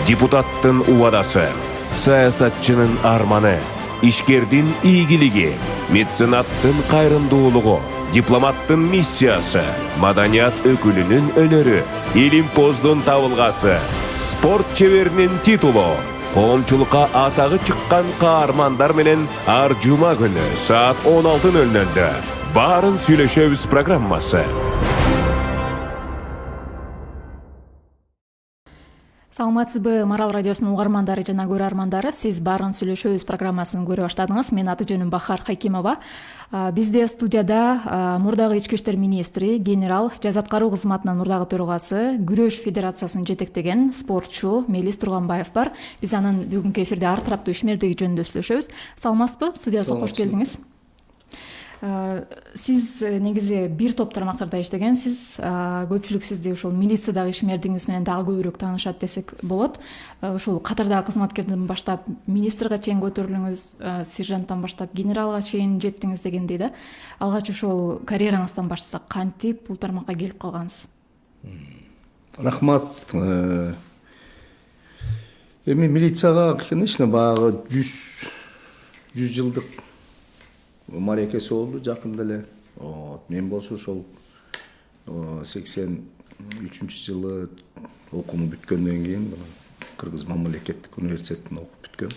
депутаттын убадасы, саясатчынын арманы, ишкердин ийгилиги, меценаттын кайрымдуулугу, дипломаттын миссиясы, маданият өкүлүнүн өнөрү, илимпоздун табылгасы, спорт чеберинин титулу, коомчулукка атагы чыккан каармандар менен ар жума күнү саат 16:00 баарын сүйлөшөбүз программасы. Саламатсызбы, Марал радиосунун угармандары жана көрөрмандары, сиз баарын сүйлөшөбүз программасын көрө баштадыңыз. Мен аты жөнүм Бахар Хайкимова. Бизде студияда мурдагы ички иштер министри, генерал, жаза аткаруу кызматынын мурдагы төрагасы, күрөш федерациясын жетектеген спортчу Мелис Турганбаев бар. Биз анын бүгүнкү эфирде ар тараптуу ишмердиги жөнүндө сүйлөшөбүз. Саламатсызбы? Студиябызга кош келдиңиз. Сиз негизи бир топ тармактарда иштегенсиз. Көпчүлүк сизди ушул милициядагы ишмердигиңиз менен дагы көбүрөөк таанышат десек болот. Ушул катардагы кызматкерден баштап министрге чейин көтөрүлүңүз, сержанттан баштап генералга чейин жеттиңиз дегендей да. Алгач ушул карьераңыздан баштасак, кантип бул тармакка келип калгансыз? Рахмат. Эми милицияга, конечно, баягы 100 жылдык марекеси болду жакында эле. Мен болсо ошол 83-жылы окууну бүткөндөн кийин Кыргыз мамлекеттик университетинде окуп бүткөм.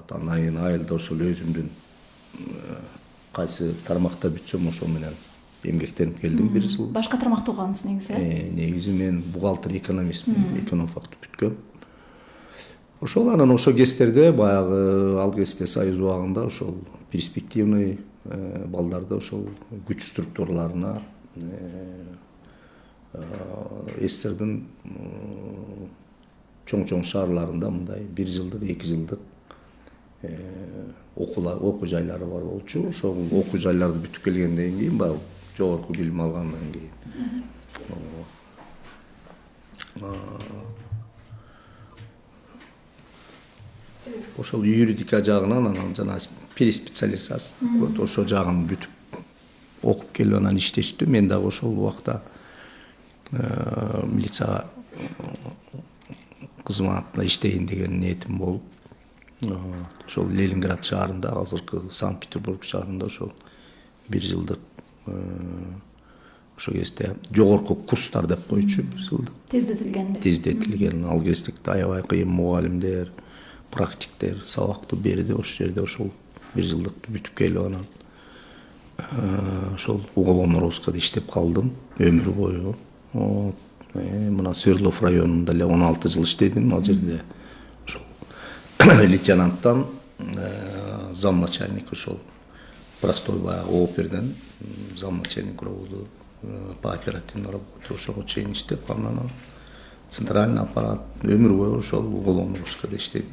Андан кийин айылда ошол өзүмдүн кайсы тармакта бүтсөм ошол менен эмгектенип келдим 1 жыл. Башка тармакта окугансыз негизи? Негизи мен бухгалтер экономистмин, экономфакты бүткөм. Ошол анан ошол кездерде баягы ал кезде союз убагында ошол перспективный балдарды ошол күч структураларына СССРдин чоң шаарларында мындай 1 жылдык, 2 жылдык окуу жайлары бар болчу. Ошол окуу жайларды бүтүп келгенден кийин баягы жогорку билим алгандан кийин ошол юридика жагынан анан жана переспециализация ошол жагын бүтүп окуп келип анан иштештим. Мен дагы ошол убакта милицияга кызматында иштейин деген ниетим болуп, ошол Ленинград шаарында, азыркы Санкт-Петербург шаарында ошол 1 жылдык ошол кезде жогорку курстар деп койчу, 1 жылдык тездетилген. Ал кездикте аябай кыйын мугалимдер, практиктер сабакты берди. Ошол жерде ошол 1 жылдыкты бүтүп келип анан ошол Уголовно-розыскада иштеп калдым өмүр бою. Мына Свердлов районунда эле 16 жыл иштедим. Ал жерде ошол лейтенанттан замначальник, ошол простой баягы оперден замначальник болду, по оперативной работе ошого чейин иштеп, анан центральный аппарат өмүр бою ошол Уголовно-розыскада иштедик.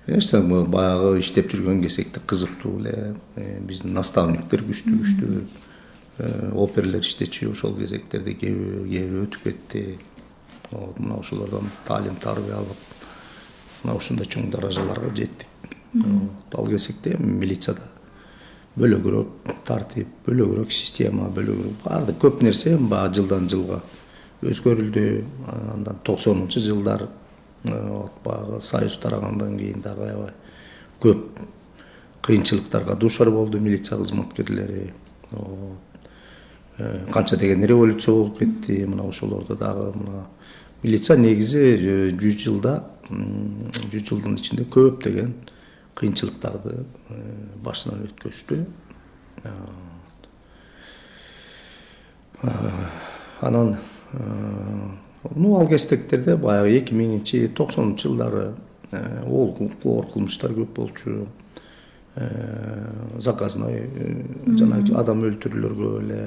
Конечно, баягы иштеп жүргөн кезекте кызыктуу эле. Биздин наставниктер күчтүү, оперлер иштечү ошол кезектерде кээ өтүп кетти. Мына ошолордон таалим тарбия алып, мына ушундай чоң даражаларга жеттик. Ал кезекте милицияда бөлөгүрөөк тартип, бөлөгүрөөк система, бөлөгүрөөк баардык көп нерсе баягы жылдан жылга өзгөрүлдү. Андан 90-жылдар баягы союз тарагандан кийин дагы аябай көп кыйынчылыктарга дуушар болду милиция кызматкерлери. Канча деген революция болуп кетти. Мына ошолордо дагы мына милиция негизи 100 жылдын ичинде көп деген кыйынчылыктарды башынан өткөздү. Анан ал кезектерде баягы 2000-90-жылдары оор кылмыштар көп болчу. Заказной жана адам өлтүрүүлөргө эле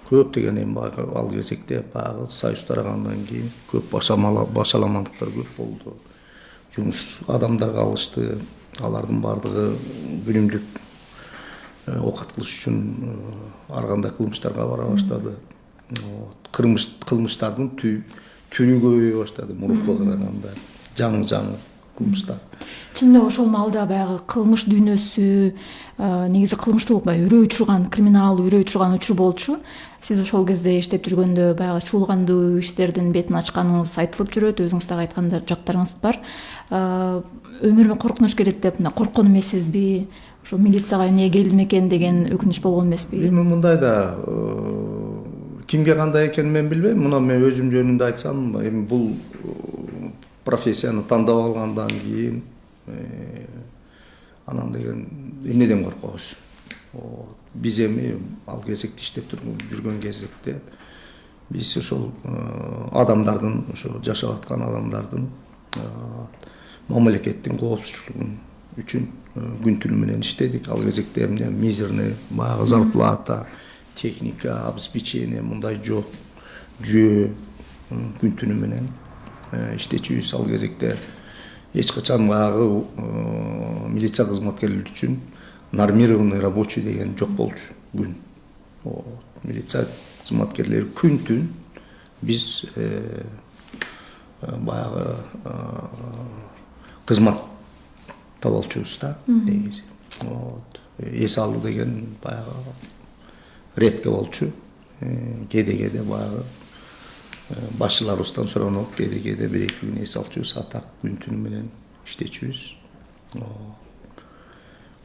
көп деген эми ал кезекте баягы союз тарагандан кийин көп башаламандыктар көп болду. Жумуш адамдарга алышты. Алардын баардыгы күнүмдүк окат кылыш үчүн ар кандай кылмыштарга бара баштады. Кылмыштардын түрү көбөйө баштады мурункуга караганда. Жаңы кылмыштар. Чынында ошол маалда баягы кылмыш дүйнөсү, негизи кылмыштуулук баягы үрөй учурган, криминалдуу үрөй учурган учур болчу. Сиз ошол кезде иштеп жүргөндө баягы чуулгандуу иштердин бетин ачканыңыз айтылып жүрөт, өзүңүз дагы айткан жактарыңыз бар. Өмүрүмө коркунуч келет деп мына корккон эмессизби? Ошо милицияга эмне келдим экен деген өкүнүч болгон эмеспи? Эми мындай да кимге кандай экенин мен билбейм. Мына мен өзүм жөнүндө айтсам, эми бул профессияны тандап алгандан кийин анан деген эмнеден коркобуз? Биз эми ал кезекте иштеп жүргөн кезекте биз ошол адамдардын, ошо жашап аткан адамдардын мамлекеттин коопсуздугун үчүн күн түнү менен иштедик. Ал кезекте эмне мизерный баягы зарплата, техника, обеспечение мындай жок, жөө күн түнү менен иштечүбүз. Ал кезекте эч качан баягы милиция кызматкерлери үчүн нормированный рабочий деген жок болчу күн. Милиция кызматкерлери күн түн биз баягы кызматта болчубуз да негизи. Эс алуу деген баягы редко болчу. Кеде баягы башчыларыбыздан суранып, кеде бир-эки күн эс алчубуз, атак күн түнү менен иштечүбүз.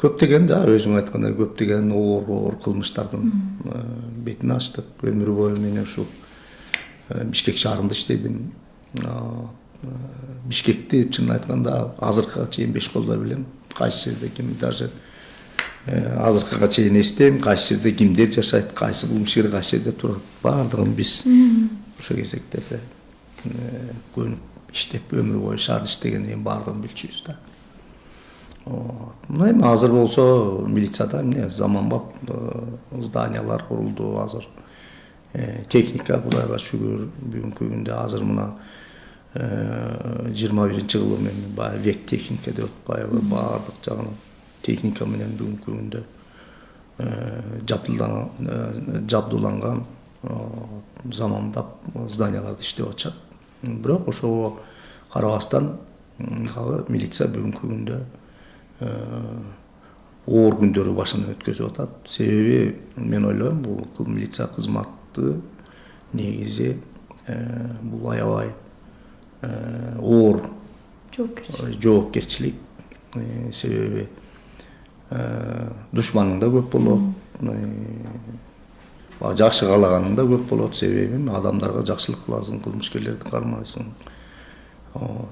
Көптөгөн да өзүң айткандай көптөгөн оор кылмыштардын бетин ачтык. Өмүр бою мен ушул Бишкек шаарында иштедим. Бишкекти чын айтканда азыркыга чейин беш колдой билем. Кайсы жерде ким даже азыркыга чейин эстейм, кайсы жерде кимдер жашайт, кайсы кылмышкер кайсы жерде турат, баардыгын биз ошол кезектерде көнүп иштеп өмүр бою шаарда иштегенден кийин баардыгын билчүбүз да. Мына эми азыр болсо милицияда эмне заманбап зданиялар курулду азыр. Техника Кудайга шүгүр бүгүнкү күндө азыр мына 21-жылым эми баягы век техника деп атпайбы, баардык жагынан техника менен бүгүнкү күндө жабдууланган замандап зданияларда иштеп атышат. Бирок ошого карабастан милиция бүгүнкү күндө оор күндөрү башынан өткөзүп атат. Себеби мен ойлойм бул милиция кызматы негизи бул аябай оор жоопкерчилик. Себеби душманың да көп болот, жакшы каалаганың да көп болот. Себеби адамдарга жакшылык кыласың, кылмышкерлерди кармайсың.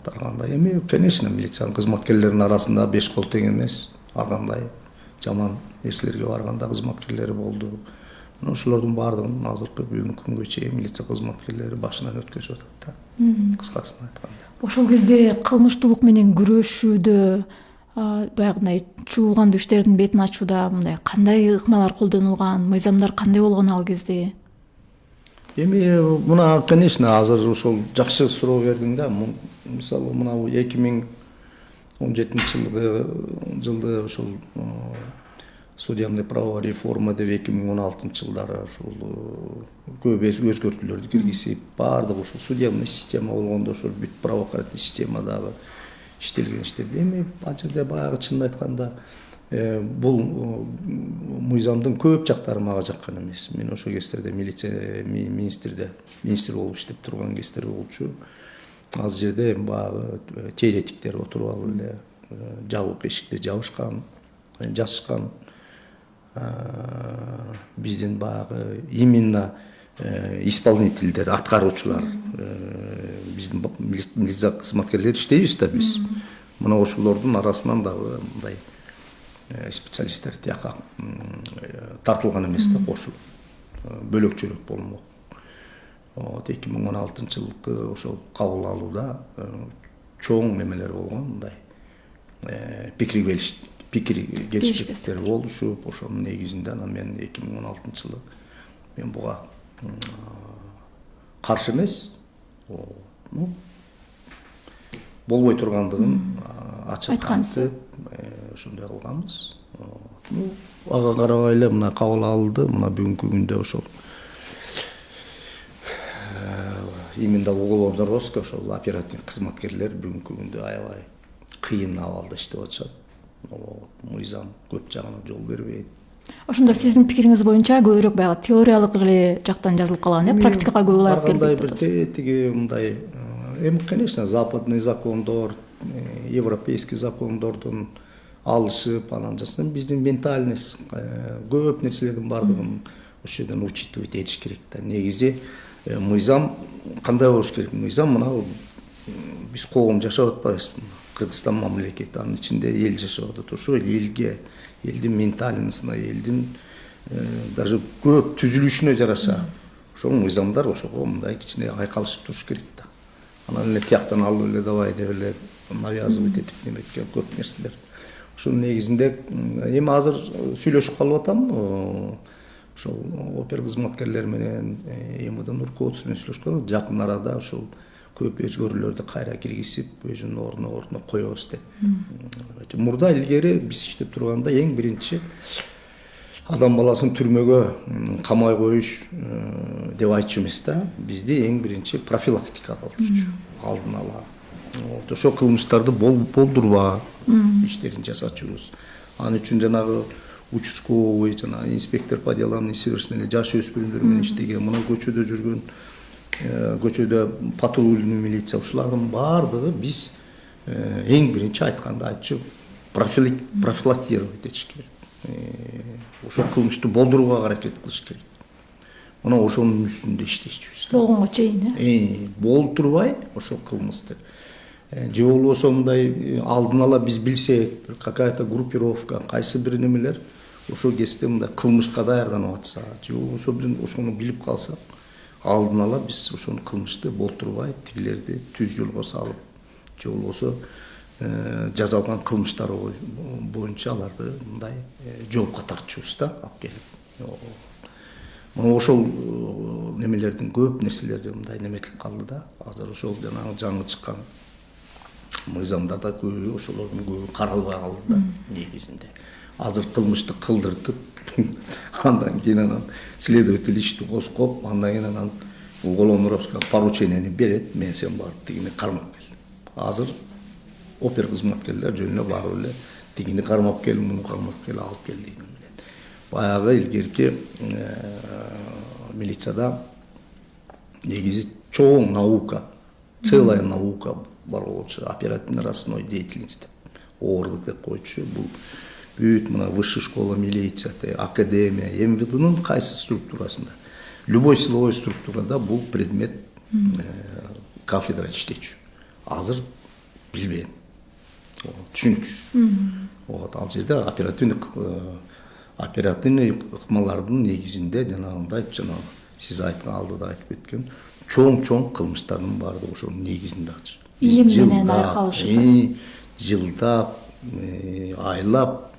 Таргандай эми конечно милициянын кызматкерлеринин арасында беш кол тең эмес. Ар кандай жаман нерселерге барганда кызматкерлери болду. Ошолордун баардыгын азыркы бүгүнкү күнгө чейин милиция кызматкерлери башынан өткөзүп атат да. Кыскасын айтканда. Ошол кезде кылмыштуулук менен күрөшүүдө баягындай чуулгандуу иштердин бетин ачууда мындай кандай ыкмалар колдонулган, мыйзамдар кандай болгон ал кезде? Эми мына конечно азыр ошол жакшы суроо бердиң да. Мисалы мына 2017-жылы ошол судебный право реформа деп 2016-жылдары ошол көп өзгөртүүлөрдү киргизип, баардык ошол судебный система болгондо ошол бүт правоохранительный системадагы иштелген иштерди эми ал жерде баягы чынын айтканда бул мыйзамдын көп жактары мага жаккан эмес. Мен ошол кездерде милиция министр болуп иштеп турган кездер болчу. Ал жерде баягы теоретиктер отуруп алып эле жабык эшикти жабышкан, жазышкан. Биздин баягы именно исполнительдер, аткаруучулар, биздин милиция кызматкерлери иштейбиз да биз. Мына ошолордун арасынан дагы мындай специалисттер тияка тартылган эмес да, кошулуп бөлөкчөлүк болмок. 2016-жылкы ошол кабыл алууда чоң немелер болгон, мындай пикир келишпестер болушуп, ошонун негизинде анан мен 2016-жылы мен буга каршы эмес, болбой тургандыгын ачык айтып ошондой кылганбыз. Ага карабай эле мына кабыл алынды. Мына бүгүнкү күндө ошол именно уголовный розыск ошол оперативный кызматкерлер бүгүнкү күндө аябай кыйын абалда иштеп атышат. Мыйзам көп жагына жол бербейт. Ошондо сиздин пикириңиз боюнча көбүрөөк баягы теориялык эле жактан жазылып калган, практикага көп алып Кандай келбейт. бир тиги мындай конечно, западный закондор, европейский закондордун алышып, анан жасап биздин ментальность көп нерселердин бардыгын ошол жерден учитывать этиш керек да. Негизи мыйзам кандай болуш керек? Мыйзам мына биз коом жашап атпайбызбы? Кыргызстан мамлекети, анын ичинде эл жашап атат. Ошо элге, элдин ментальностуна, элдин даже көп түзүлүшүнө жараша ошол мыйзамдар ошого мындай кичине айкалышып туруш керек да. Анан эле тияктан алып эле давай деп эле навязывать этип неметкен көп нерселер. Ошонун негизинде эми азыр сүйлөшүп калып атам. Ошол опер кызматкерлер менен МВДнын руководствосу менен сүйлөшүп калып, жакын арада ошол көп өзгөрүүлөрдү кайра киргизип, өзүнүн ордуна коебуз деп. Мурда илгери биз иштеп турганда эң биринчи адам баласын түрмөгө камай коюш деп айтчу эмес да. Бизди эң биринчи профилактика кылдырчу. Алдын ала. Ошол кылмыштарды болдурба иштерин жасачубуз. Анын үчүн жанагы участковый, жанагы инспектор по делам несовершеннолетних жаш өспүрүмдөр менен иштеген, мына көчөдө жүргөн, көчөдө патрульный милиция, ушулардын баардыгы биз эң биринчи айтканда айтчу профилактировать этиш керек. Ошол кылмышты болдурууга аракет кылыш керек. Мына ошонун үстүндө иштешчүбүз. Болгонго чейин, болтурбай ошол кылмышты. Же болбосо мындай алдын ала биз билсек, какая-то группировка, кайсы бир немелер ошол кезде мындай кылмышка даярданып атса, же болбосо бир ошону билип калсак, алдын ала биз ошону кылмышты болтурбай, тигилерди түз жолго салып, же болбосо жазалган кылмыштар боюнча аларды мындай жоопко тартчубуз да, алып келип. Мына ошол немелердин көп нерселери мындай неметип калды да. Азыр ошол жанагы жаңы чыккан мыйзамдарда көбү ошолордун көбү каралбай калды да негизинде. Азыр кылмышты кылдыртып, андан кийин анан следователь ишти козгоп, андан кийин анан уголовно-розыское поручениени берет, мен сен барып тигини кармап кел. Азыр опер кызматкерлер жөнүнө барып эле тигини кармап кел, муну кармап кел, алып кел деген менен. Баягы илгерки милицияда негизи чоң наука, целая наука бар болчу, оперативно-розыскной деятельность деп, ООРД деп койчу. Бул бүт мына высшая школа милиция, академия, МВДнын кайсы структурасында, любой силовой структурада бул предмет кафедра иштечү. Азыр билбейм. Түшүнүксүз. Ал жерде оперативный ыкмалардын негизинде жанагындай сиз айткан алдыда айтып кеткен чоң кылмыштардын баардыгы ошонун негизинде ачыр. Илим менен айкалышып, жылдап, айлап,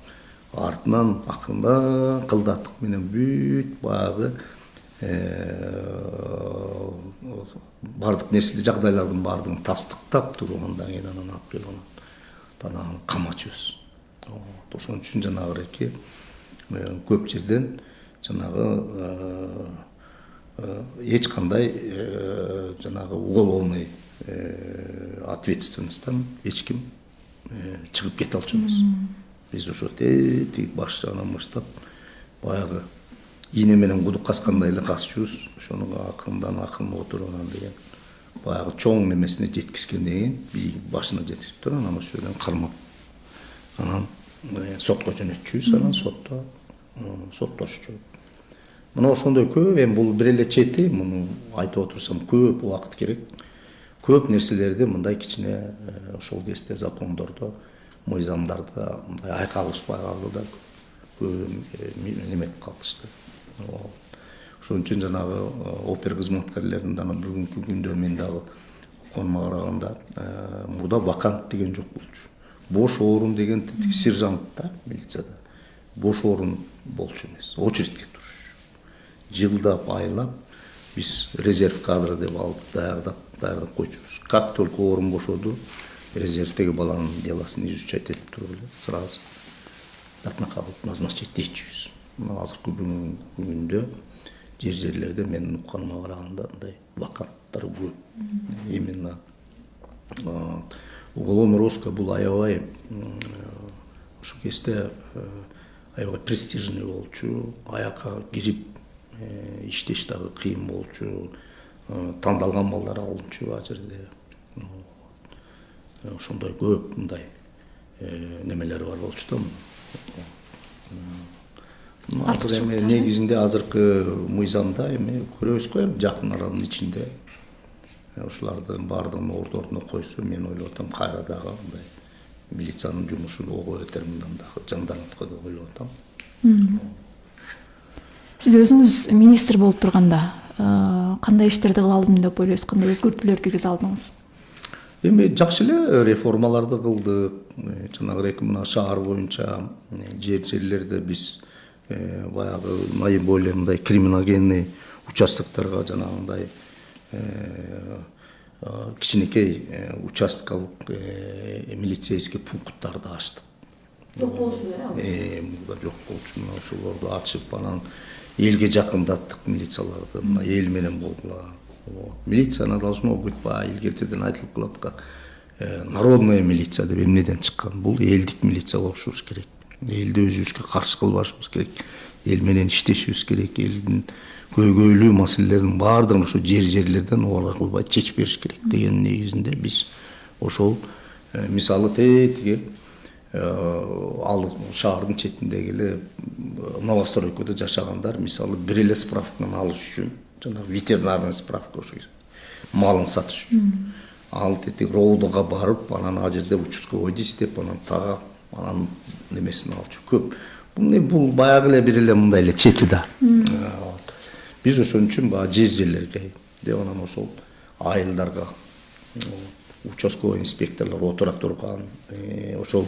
артынан акырында кылдаттык менен бүт баягы бардык нерселер, жагдайлардын баардыгын тастыктап туруп, андан кийин анан алып келип анан камачыбыз. Ошон үчүн жанагы эки көп жерден жанагы эч кандай жанагы уголовный ответственностьтан эч ким чыгып кете алчу эмес. Биз ошо тиги баш жагынан баштап баягы ийне менен кудук каскандай эле касчубуз. Ошону акырындан отуруп анан деген баягы чоң немесине жеткизгенден кийин башына жеткизип туруп анан ошол жерден кармап анан сотко жөнөтчүбүз, анан сотто соттошчу. Мына ошондой көп, эми бул бир эле чети, муну айтып отурсам көп убакыт керек. Көп нерселерди мындай кичине ошол кезде закондордо, мыйзамдарда мындай айкалышпай калды да, көп неметип калышты. Ошон үчүн жанагы опер кызматкерлердин дагы бүгүнкү күндө мен дагы оконума караганда мурда вакант деген жок болчу. Бош орун деген сержант да милицияда. Бош орун болчу эмес. Очередке туруш. Жылдап, айлап биз резерв кадры деп алып даярдап койчубуз. Как только орун бошоду, резервдеги баланын делосын изучать этип туруп эле сразу датнака кылып назначить этчүбүз. Азыркы күндө жерлерде менин укканыма караганда мындай ваканттар көп. Именно Уголовный розыск бул аябай ошол кезде аябай престижный болчу, аякка кирип иштеш дагы кыйын болчу, тандалган балдар алынчу ал жерде. Ошондой көп мындай немелер бар болчу да. Азыр эми негизинде азыркы мыйзамда эми көрөбүз го эми жакын аранын ичинде ошолардын баардыгын ордоруна койсо мен ойлоп атам кайра дагы мындай милициянын жумушун ого өтөр мындан дагы жандантко деп ойлоп атам. Сиз өзүңүз министр болуп турганда кандай иштерди кыла алдым деп ойлойсуз, кандай өзгөртүүлөр киргизе алдыңыз? Эми жакшы эле реформаларды кылдык. Жанагы мына шаар боюнча жерлерде биз баягы наиболее мындай криминогенный участокторго жанагындай кичинекей участкалык милицейский пункттарды ачтык. Жок болчу Мында жок болчу. Ошолорду ачып анан элге жакындаттык милицияларды. Мына эл менен болгула. Милиция должно быть по илгертеден айтылып калат как народная милиция деп эмнеден чыккан. Бул элдик милиция болушубуз керек. Элди өзүбүзгө каршы кылбашыбыз керек. Эл менен иштешибиз керек. Элдин көйгөйлүү маселелерин баардыгын ошо жерлерден оор кылбай чечип бериш керек деген негизинде биз ошол мисалы тетиги ал шаардын четиндеги эле новостройкада жашагандар мисалы бир эле справканы алыш үчүн жана ветеринарный справка ошо малын сатыш үчүн ал тетиги роодого барып анан ал жерде участковойду издеп анан тагып анан немесин алчу көп. Бул баягы эле бир эле мындай эле чети да. Биз ошон үчүн баягы жерлерге деп анан ошол айылдарга участковый инспекторлор отура турган, ошол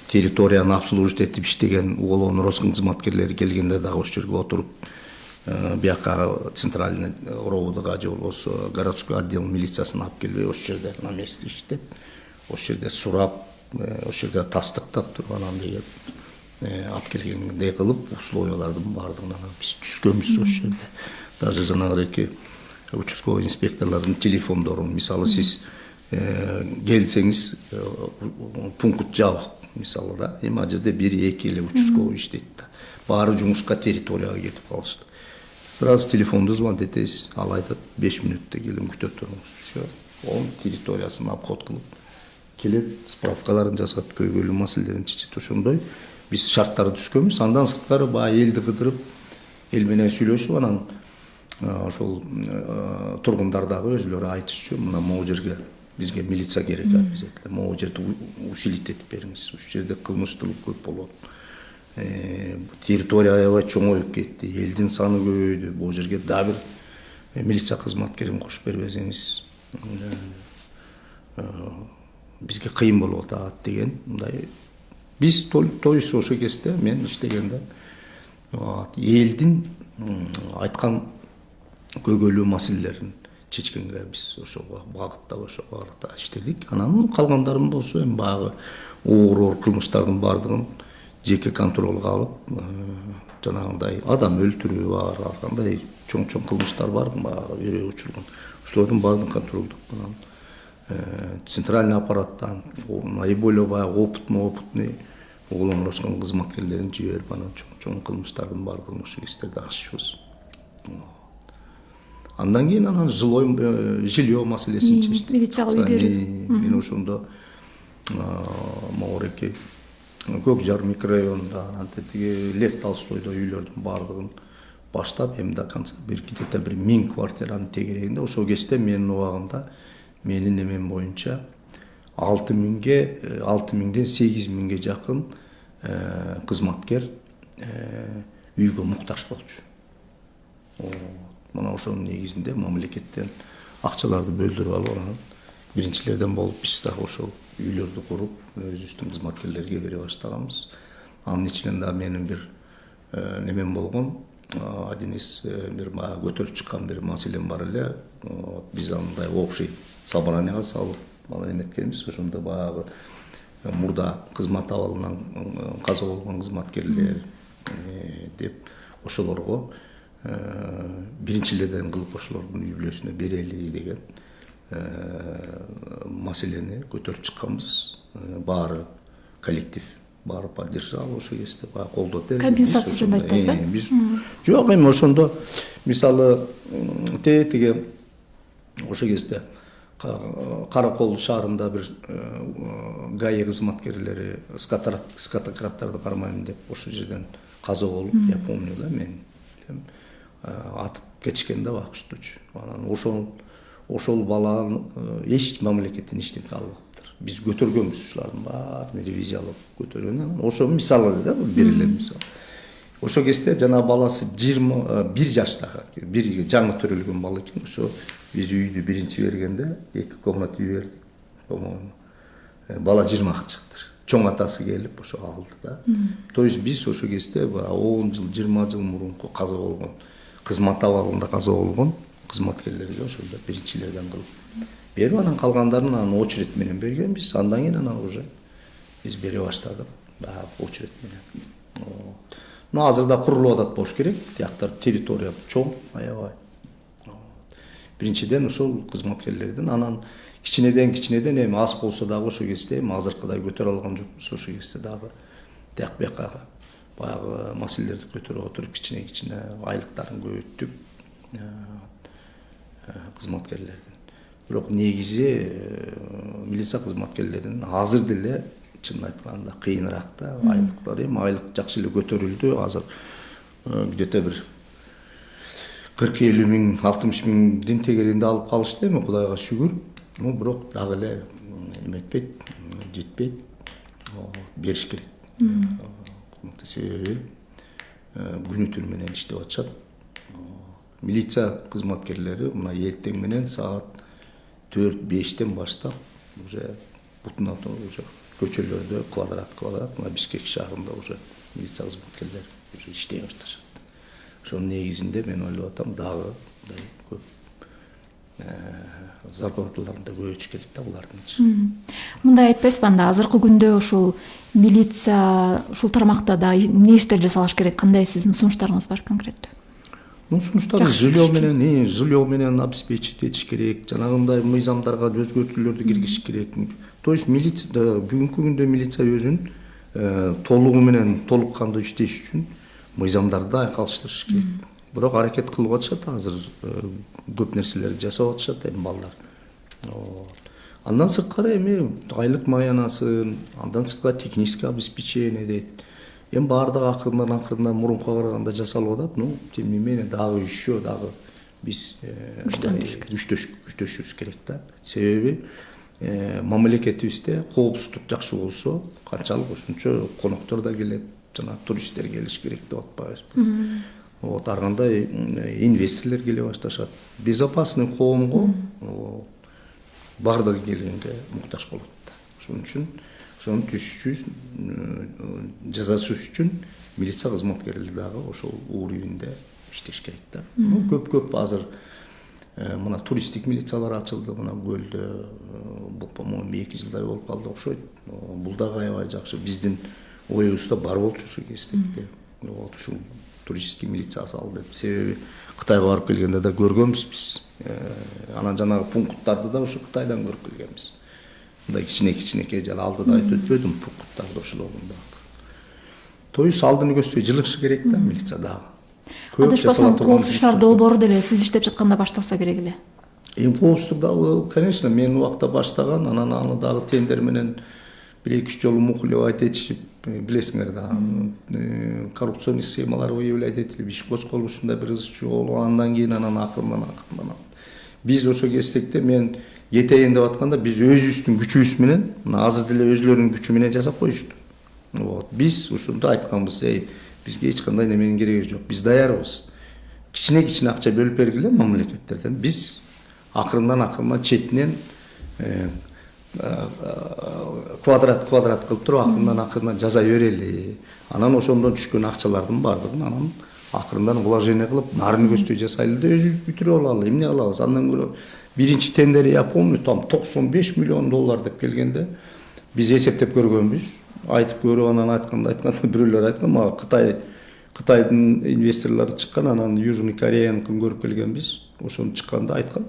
территорияны обслуживать этип иштеген уголовный розыск кызматкерлери келгенде дагы ошол жерге отуруп бияка центральный ровдога же болбосо городской отдел милициясына алып келбей ошол жерде на месте иштеп ошол жерде сурап ошол жерде тастыктап туруп анан деген алып келгендей кылып условиялардын баардыгын биз түзгөнбүз ошол жерде. Даже жанагы участковый инспекторлордун телефондорун мисалы сиз келсеңиз пункт жабык мисалы да. Эми ал жерде 1-2 эле участковый иштейт да. Баары жумушка территорияга кетип калышты. Сразу телефонду звонить этесиз, ал айтат 5 мүнөттө келем күтө туруңуз. Все. Ол территориясын обход кылып келет, справкаларын жасат, көйгөйлүү маселелерин чечет. Ошондой биз шарттарды түзгөнбүз. Андан сырткары баягы элди кыдырып, эл менен сүйлөшүп, анан ошол тургундар дагы өзүлөрү айтышчу, мына могу жерге бизге милиция керек обязательно. Могу жерди усилить этип бериңиз. Ушул жерде кылмыштуулук көп болот. Территория аябай чоңоюп кетти, элдин саны көбөйдү. Бул жерге дагы бир милиция кызматкерин кошуп бербесеңиз бизге кыйын болуп атат деген мындай. Биз тоюсу ошол кезде мен иштегенде элдин айткан көйгөйлүү маселелерин чечкенге биз ошого багытта иштедик. Анан калгандарын болсо эми баягы оор кылмыштардын баардыгын жеке контролго алып, жанагындай адам өлтүрүү бар, ар кандай чоң кылмыштар бар, баягы өрөө учурган. Ошолордун баардыгын контролдук анан центральный аппараттан наиболее баягы опытный уголовный розыск кызматкерлерин жиберип анан чоң кылмыштардын баардыгын ошол кездерде ачышыбыз. Андан кийин анан жилье маселесин чечтик. Милицияга үй берүү. Мен ошондо Моореке Көк Жар микрорайонунда анан тетиги Лев Толстойдо үйлөрдүн баардыгын баштап эми до конца бир 1000 квартиранын тегерегинде ошол кезде менин убагымда менин эмем боюнча 6000ден 8000ге жакын кызматкер үйгө муктаж болчу. Мына ошонун негизинде мамлекеттен акчаларды бөлдүрүп алып анан биринчилерден болуп биз дагы ошол үйлөрдү куруп өзүбүздүн кызматкерлерге бере баштаганбыз. Анын ичинен да менин бир немем болгон, один из бир көтөрүп чыккан бир маселем бар эле. Биз андай общий собранияга салып мына эметкенбиз. Ошондо баягы мурда кызмат абалынан каза болгон кызматкерлер деп ошолорго биринчилерден кылып ошолордун үй бүлөсүнө берели деген маселени көтөрүп чыкканбыз. Баары коллектив баары поддержал ошол кезде, баягы колдоп берди. Компенсация жөнүндө айтасыз? Биз жок, эми ошондо мисалы тиги ошол кезде Каракол шаарында бир ГАИ кызматкерлери скотократтарды кармайм деп ошол жерден каза болуп, я помню да, мен атып кетишкен да убактычы. Анан ошол баланы эч мамлекеттен эчтеке албаптыр. Биз көтөргөнбүз ушулардын баарын ревизиялап көтөргөн. Ошо мисалы да, бир эле мисал. Ошол кезде жана баласы 21 жаштагы, бир жаңы төрөлгөн бала экен. Ошо биз үйдү биринчи бергенде 2 комната үй бердик, по-моему. Бала 20-га чыктыр. Чоң атасы келип ошо алды да. То есть биз ошол кезде 10 жыл, 20 жыл мурунку каза болгон, кызмат абалында каза болгон кызматкерлерге ошолда биринчилерден кылып берип, анан калгандарын очередь менен бергенбиз. Андан кийин уже биз бере баштадык, очередь менен. Азырда курулуп атат болуш керек. Тияктар территория чоң, аябай. Биринчиден ошол кызматкерлердин, анан кичинеден эми аз болсо дагы ошол кезде азыркыдай көтөрө алган жокпуз. Ошол кезде дагы тияк бияка баягы маселелерди көтөрүп отуруп кичине айлыктарын көбөйттүк кызматкерлердин. Бирок негизи милиция кызматкерлеринин азыр деле чынын айтканда кыйыныраак да, айлыктары. Эми айлык жакшы эле көтөрүлдү. Азыр где-то бир 40-50 миң, 60 миңдин тегеринде алып калышты. Эми Кудайга шүгүр. Бирок дагы эле эметпейт, жетпейт. Бериш керек. Себеби күнү түнү менен иштеп атышат. Милиция кызматкерлери мына эртең менен саат 4-5тен баштап уже бутуна уже көчөлөрдө квадрат мына Бишкек шаарында уже милиция кызматкерлери уже иштей башташат. Ошонун негизинде мен ойлоп атам, дагы көп зарплаталарын да көбөйтүш керек да булардын. Мындай айтпайсызбы, анда азыркы күндө ушул милиция ушул тармакта да эмне иштер жасалыш керек? Кандай сиздин сунуштарыңыз бар конкреттүү? Сунуштарды жилье менен обеспечить этиш керек, жанагындай мыйзамдарга өзгөртүүлөрдү киргизиш керек. То есть милиция бүгүнкү күндө милиция өзүн толугу менен толук кандуу иштеш үчүн мыйзамдарды айкалыштырыш керек. Бирок аракет кылып атышат, азыр көп нерселерди жасап атышат эми балдар. Андан сырткары эми айлык маянасын, андан сырткары техническое обеспечение дейт. Эми баардыгы акырындан мурункуга караганда жасалып атат. Тем не менее дагы еще дагы биз күчтөшүбүз керек да. Себеби мамлекетибизде коопсуздук жакшы болсо, канчалык ошончо коноктор да келет, жана туристтер келиш керек деп атпайбызбы. Ар кандай инвесторлор келе башташат. Безопасный коомго баардыгы келгенге муктаж болот да. Ошон үчүн ошону түшүш үчүн, жасаш үчүн милиция кызматкерлери дагы ошол уровеньде иштеш керек да. Көп азыр мына туристтик милициялар ачылды, мына көлдө. Бул по-моему 2 жылдай болуп калды окшойт. Бул дагы аябай жакшы. Биздин оюбузда бар болчу ошол кездекте. Ушул туристский милиция салды деп. Себеби Кытайга барып келгенде да көргөнбүз биз. Анан жанагы пункттарды да ошо Кытайдан көрүп келгенбиз. Мындай кичинекей жана алдыда айтып өтпөдүм, пункттарды ошол болгондо. То есть алдын көздөй жылышы керек да милиция дагы. Адашпасам коопсуздуктар долбоору деле сиз иштеп жатканда башталса керек эле. Эми коопсуздук дагы, конечно, мен убакта баштаган, анан аны дагы тендер менен 1-2 жолу мухулебать этишип, билесиңер да, коррупционный схемалар выявлять этилип, иш козголушунда бир ызчуу болуп, андан кийин анан акырындан. Биз ошо кезекте мен кетейин деп атканда биз өзүбүздүн күчүбүз менен, мына азыр деле өзлөрүнүн күчү менен жасап коюшту. Биз ошондо айтканбыз, бизге эч кандай неменин кереги жок, биз даярбыз. Кичине акча бөлүп бергиле мамлекеттерден. Биз акырындан четинен квадрат кылып туруп акырындан жасай берели. Анан ошондон түшкөн акчалардын баардыгын анан акырындан вложение кылып, нарын көздөй жасайлы да өзүбүз бүтүрүп алалы. Эмне кылабыз? Андан көрө биринчи тендер, я помню, там 95 миллион доллар деп келгенде биз эсептеп көргөнбүз. Айтып көрүп анан айтканда бирөөлөр айткан, мага Кытайдын инвесторлору чыккан, анан Южный Кореяныкын көрүп келгенбиз. Ошону чыкканда айткан,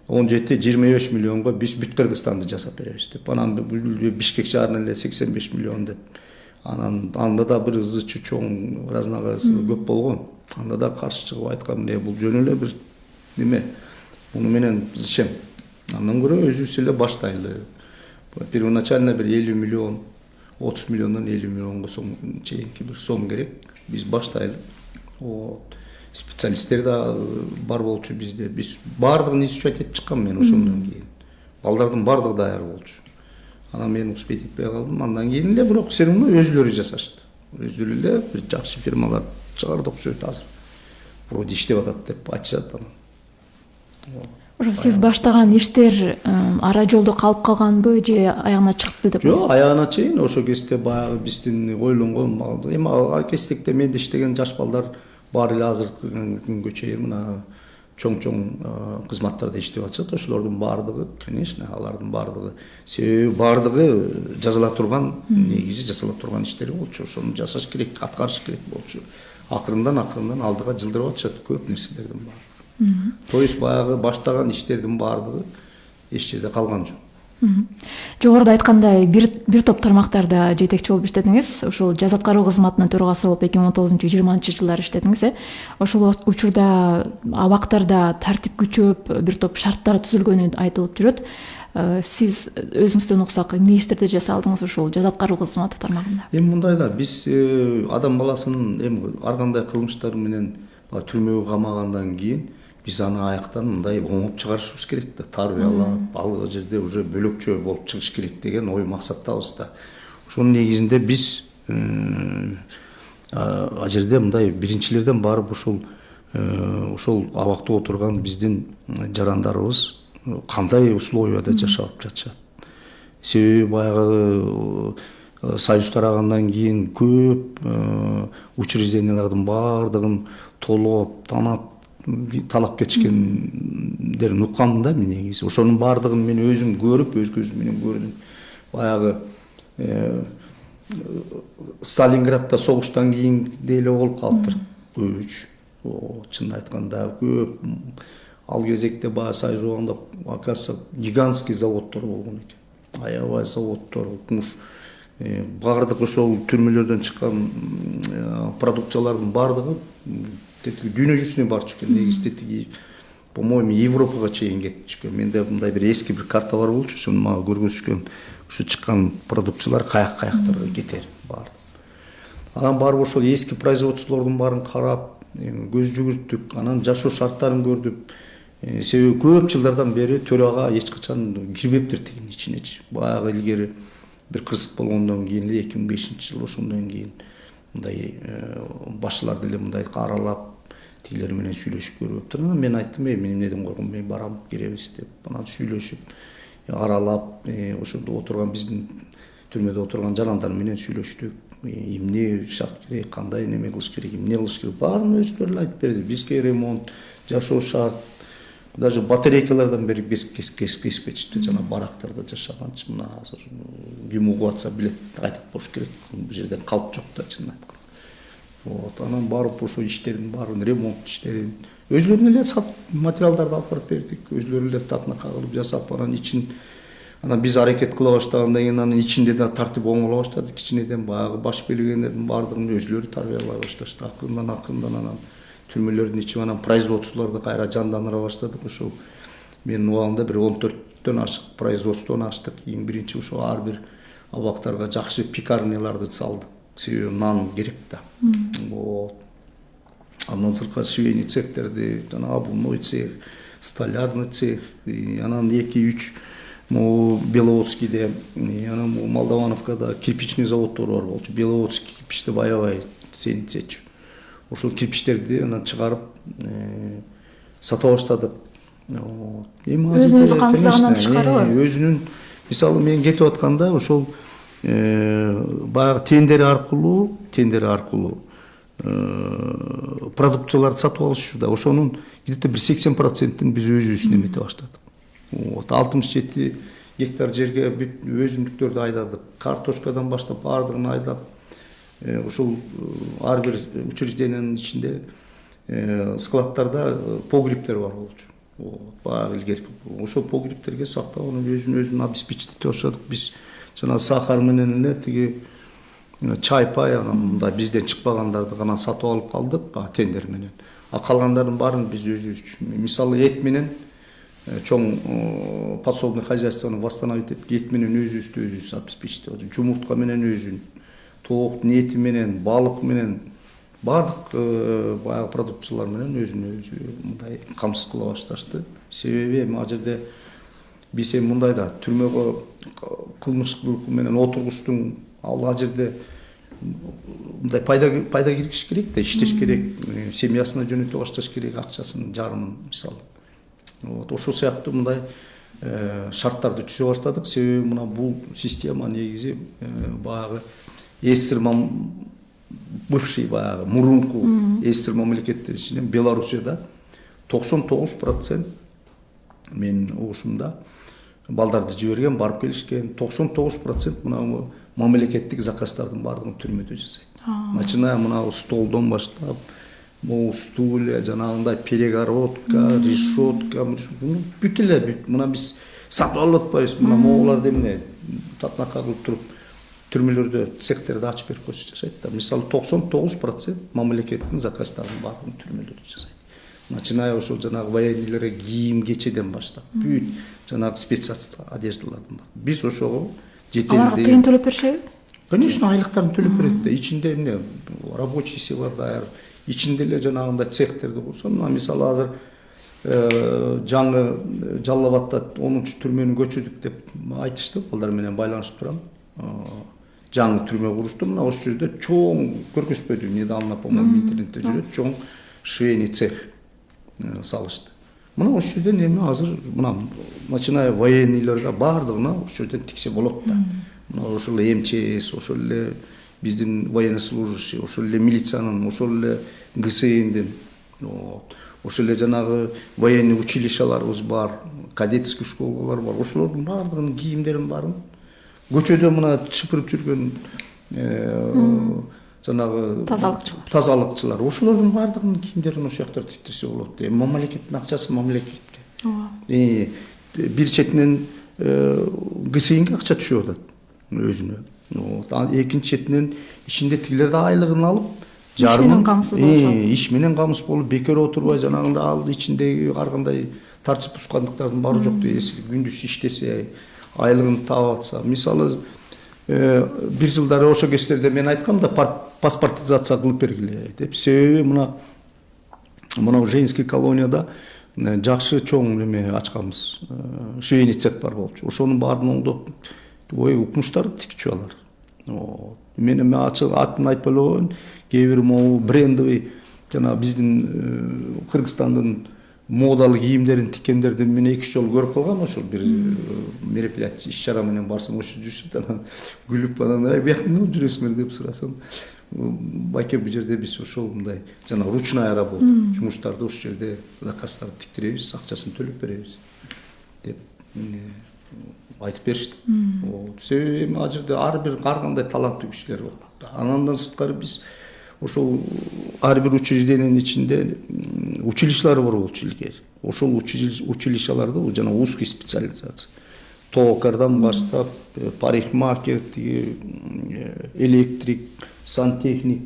17-25 миллионго биз бүт Кыргызстанды жасап беребиз деп. Анан Бишкек шаарына эле 85 миллион деп. Анан анда да бир ызы чоң разнагасы көп болгон. Анда да каршы чыгып айткан эмне бул жөн эле бир неме. Муну менен зачем? Андан көрө өзүбүз эле баштайлы. Первоначально бир 50 миллион, 30 миллиондан 50 миллионго чейинки бир сом керек. Биз баштайлы. Специалисттер да бар болчу бизде. Биз бардыгын изучать этип чыккан мен ошондон кийин. Балдардын бардыгы даяр болчу. Анан мен успеть этпей калдым. Андан кийин эле бирок все равно өзлөрү жасашты. Өзлөрү эле бир жакшы фирмалар чыгарды окшойт азыр. Вроде иштеп атат деп айтышат анан. Ошо сиз баштаган иштер ара жолдо калып калганбы же аягына чыкты деп ойлойсузбу? Жок, аягына чейин ошо кезде баягы биздин ойлонгон эми кесиптекте менде иштеген жаш балдар бар эле азыркы күнгө чейин мына чоң кызматтарда иштеп атышат. Ошолордун баардыгы, конечно, алардын баардыгы себеби баардыгы жазыла турган, негизи жасала турган иштери болчу. Ошону жасаш керек, аткарыш керек болчу. Акырындан алдыга жылдырып атышат көп нерселердин баардыгы. То есть баягы баштаган иштердин баардыгы эч жерде калган жок. Жогоруда айткандай бир топ тармактарда жетекчи болуп иштедиңиз. Ошол жаз аткаруу кызматынын төрагасы болуп 2019-20 жылдары иштедиңиз. Ошол учурда абактарда тартип күчөп, бир топ шарттар түзүлгөнү айтылып жүрөт. Сиз өзүңүздөн уксак эмне иштерди жасадыңыз ошол жаз аткаруу кызматы тармагында? Эми мындай да биз адам баласынын эми ар кандай кылмыштары менен түрмөгө камагандан кийин биз аны аяктан мындай оңоп чыгарышыбыз керек да, тарбиялап, ал жерде уже бөлөкчө болуп чыгыш керек деген ой максаттабыз да. Ошонун негизинде биз ал жерде мындай биринчилерден барып ошол абакта отурган биздин жарандарыбыз кандай условияда жашап жатышат. Себеби баягы союз тарагандан кийин көп учреждениялардын баардыгын толоп, талап кетишкендерин уккам да мен негизи. Ошонун баардыгын мен өзүм көрүп, өз көзүм менен көрдүм. Баягы Сталинградда согуштан кийин деле болуп калыптыр. Көбүч. Чынын айтканда көп ал кезекте баягы союз убагында оказывается гигантский заводдор болгон экен. Аябай заводдор, баардык ошол түрмөлөрдөн чыккан продукциялардын баардыгы дүйнө жүзүнө барчу экен. Негизи тетиги, по-моему, Европага чейин кетчү экен. Менде мындай бир эски бир карта бар болчу. Ошону мага көргөзүшкөн. Ушу чыккан продукциялар каяктарга кетер баардык. Анан барып ошол эски производстволордун баарын карап, көз жүгүрттүк. Анан жашоо шарттарын көрдүк. Себеби көп жылдардан бери төрага эч качан кирбептир тигин ичинечи. Баягы илгери бир кырсык болгондон кийин 2005-жыл ошондон кийин мындай башчылар деле мындай аралап тигилер менен сүйлөшүп көрүптүр. Анан мен айттым, мен эмнеден койгом, мен барам, киребиз деп. Анан сүйлөшүп, аралап, ошондо отурган биздин түрмөдө отурган жарандар менен сүйлөштүк. Эмне шарт керек, кандай неме кылыш керек, эмне кылыш керек, баарын өзлөрү айтып берди. Бизге ремонт, жашоо шарт, даже батарейкалардан бери кесип кетишти. Жана барактарда жашаганчы мына азыр ким угуп атса билет, айтып болуш керек. Бул жерден калп жок да, чынын айтканда. Анан барып ошо иштердин баарын, ремонт иштерин өзлөрүнө эле материалдарды алып барып бердик. Өзлөрү эле татына кагылып жасап, анан биз аракет кыла баштагандан кийин анын ичинде да тартип оңоло баштады. Кичинеден баягы баш белгендердин баардыгын өзлөрү тарбиялай башташты. Акырындан анан түрмөлөрдүн ичи анан производстволорду кайра жандандыра баштадык. Ошол менин убагымда бир 14төн ашык производствону ачтык. Эң биринчи ошо ар бир абактарга жакшы пекарняларды салдык. Себеби нан керек да. Андан сырткары швейный цехтерди, обувной цех, столярный цех, анан 2-3 Беловодскийде, анан Молдавановкада кирпичный заводдор бар болчу. Беловодский кирпичти аябай сенитсечү. Ошол кирпичтерди анан чыгарып сата баштадык. Өзүнүз камсыздыгынан тышкары. Өзүнүн, мисалы мен кетип атканда ошол баягы тендер аркылуу продукцияларды сатып алышчу да. Ошонун где-то бир 80%-ин биз өзүбүз немете баштадык. 67 гектар жерге өсүмдүктөрдү айдадык. Картошкадан баштап баардыгын айдап, ошол ар бир учреждениянын ичинде складтарда погрептер бар болчу. Баягы илгерки ошол погребтерге сактап анан өзүн обеспечить башладык. Биз жана сахар менен эле тиги чай пай анан мындай бизден чыкпагандарды гана сатып алып калдык тендер менен. А калгандардын баарын биз өзүбүз үчүн. Мисалы эт менен чоң подсобный хозяйствону восстановить этип эт менен өзүбүз обеспечить кылдык. Жумуртка менен өзүн, тооктун эти менен, балык менен бардык баягы продукциялар менен өзү мындай камсыз кыла башташты. Себеби эми ал жерде биз эми мындай да түрмөгө кылмыштуулук менен отургустун ал жерде мындай пайда киргизиш керек да, иштеш керек, семьясына жөнөтө башташ керек, акчасын жарымын мисалы. Ошол сыяктуу мындай шарттарды түзө баштадык. Себеби мына бул система негизи баягы СССР бывший баягы мурунку СССР мамлекеттери ичинен Белоруссияда 99% мен угушумда балдарды жиберген, барып келишкен. 99% мына мамлекеттик заказдардын баардыгын түрмөдө жасайт. Начиная мына столдон баштап, могу стулья, жанагындай перегородка, решетка, бүт эле мына биз сатып алып атпайбыз. Мына моголар эмне татнака кылып туруп түрмөлөрдө цехтерди ачып берип койсо жасайт да. Мисалы 99% мамлекеттин заказдардын баардыгын түрмөлөрдө жасайт. Начиная ошол жанагы военныйлерге кийим кечеден баштап, бүт жанагы спец одеждалардын бар. Биз ошого аларга тыйын төлөп беришеби? Конечно, айлыктарын төлөп берет да. Ичинде эмне рабочийси бар даяр. Ичинде эле жанагындай цехтерди курса, мына мисалы азыр жаңы Жалал Абадта 10-чу түрмөнү көчүрдүк деп айтышты. Балдар менен байланышып турам. Жаңы түрмө курушту. Мына ошол жерде чоң көргөзбөдү. Недавно, по-моему, интернетте жүрөт. Чоң швейный цех салышты. Мына ошол жерден эми азыр мына начиная военныйлерге баардыгына ошол жерден тиксе болот да. Мына ошол эле МЧС, ошол эле биздин военнослужащий, ошол эле милициянын, ошол эле ГСНдин, ошол эле жанагы военный училищаларыбыз бар, кадетский школалар бар. Ошолордун баардыгынын кийимдерин барын көчөдө мына чыпырып жүргөн жанагы тазалыкчылар ошолордун баардыгынын кийимдерин ошол жактарда тиктирсе болот. Мамлекеттин акчасы мамлекетке. Бир четинен ГСНге акча түшүп атат өзүнө. Экинчи четинен ичинде тигилерди айлыгын алып, жарымын иш менен камсыз болуп, бекер отурбай жанагындай ал ичиндеги ар кандай тарчып пускандыктардын баары жок дейсиз. Күндүз иштесе, айлыгын таап атса, мисалы бир жылдары ошо кездерде мен айткам да паспортизация кылып бергиле деп. Себеби мына женский колонияда жакшы чоң неме ачканбыз. Швейный цех бар болчу. Ошонун баарын оңдоп, укмуштарды тикчү алар. Мен эми атын айтпай эле коеюн. Кээ бир могу брендовый жана биздин Кыргызстандын модалы кийимдерин тиккендерди мен 2 жолу көрүп калгам. Ошол бир мероприятие, иш-чара менен барсам, ошо жүрүшүп анан күлүп анан биякта эмне болуп жүрөсүңөр деп сурасам, байке бул жерде биз ошол мындай жана ручная работа жумуштарды ошол жерде заказдарды тиктиребиз, акчасын төлөп беребиз деп айтып беришти. Себеби ал жерде ар кандай таланттуу кишилер бар. Андан сырткары биз ошол ар бир учреждениянын ичинде училищалар бар болчу илгери. Ошол училищаларда жана узкий специализация. Токардан баштап, парикмахер, электрик, сантехник,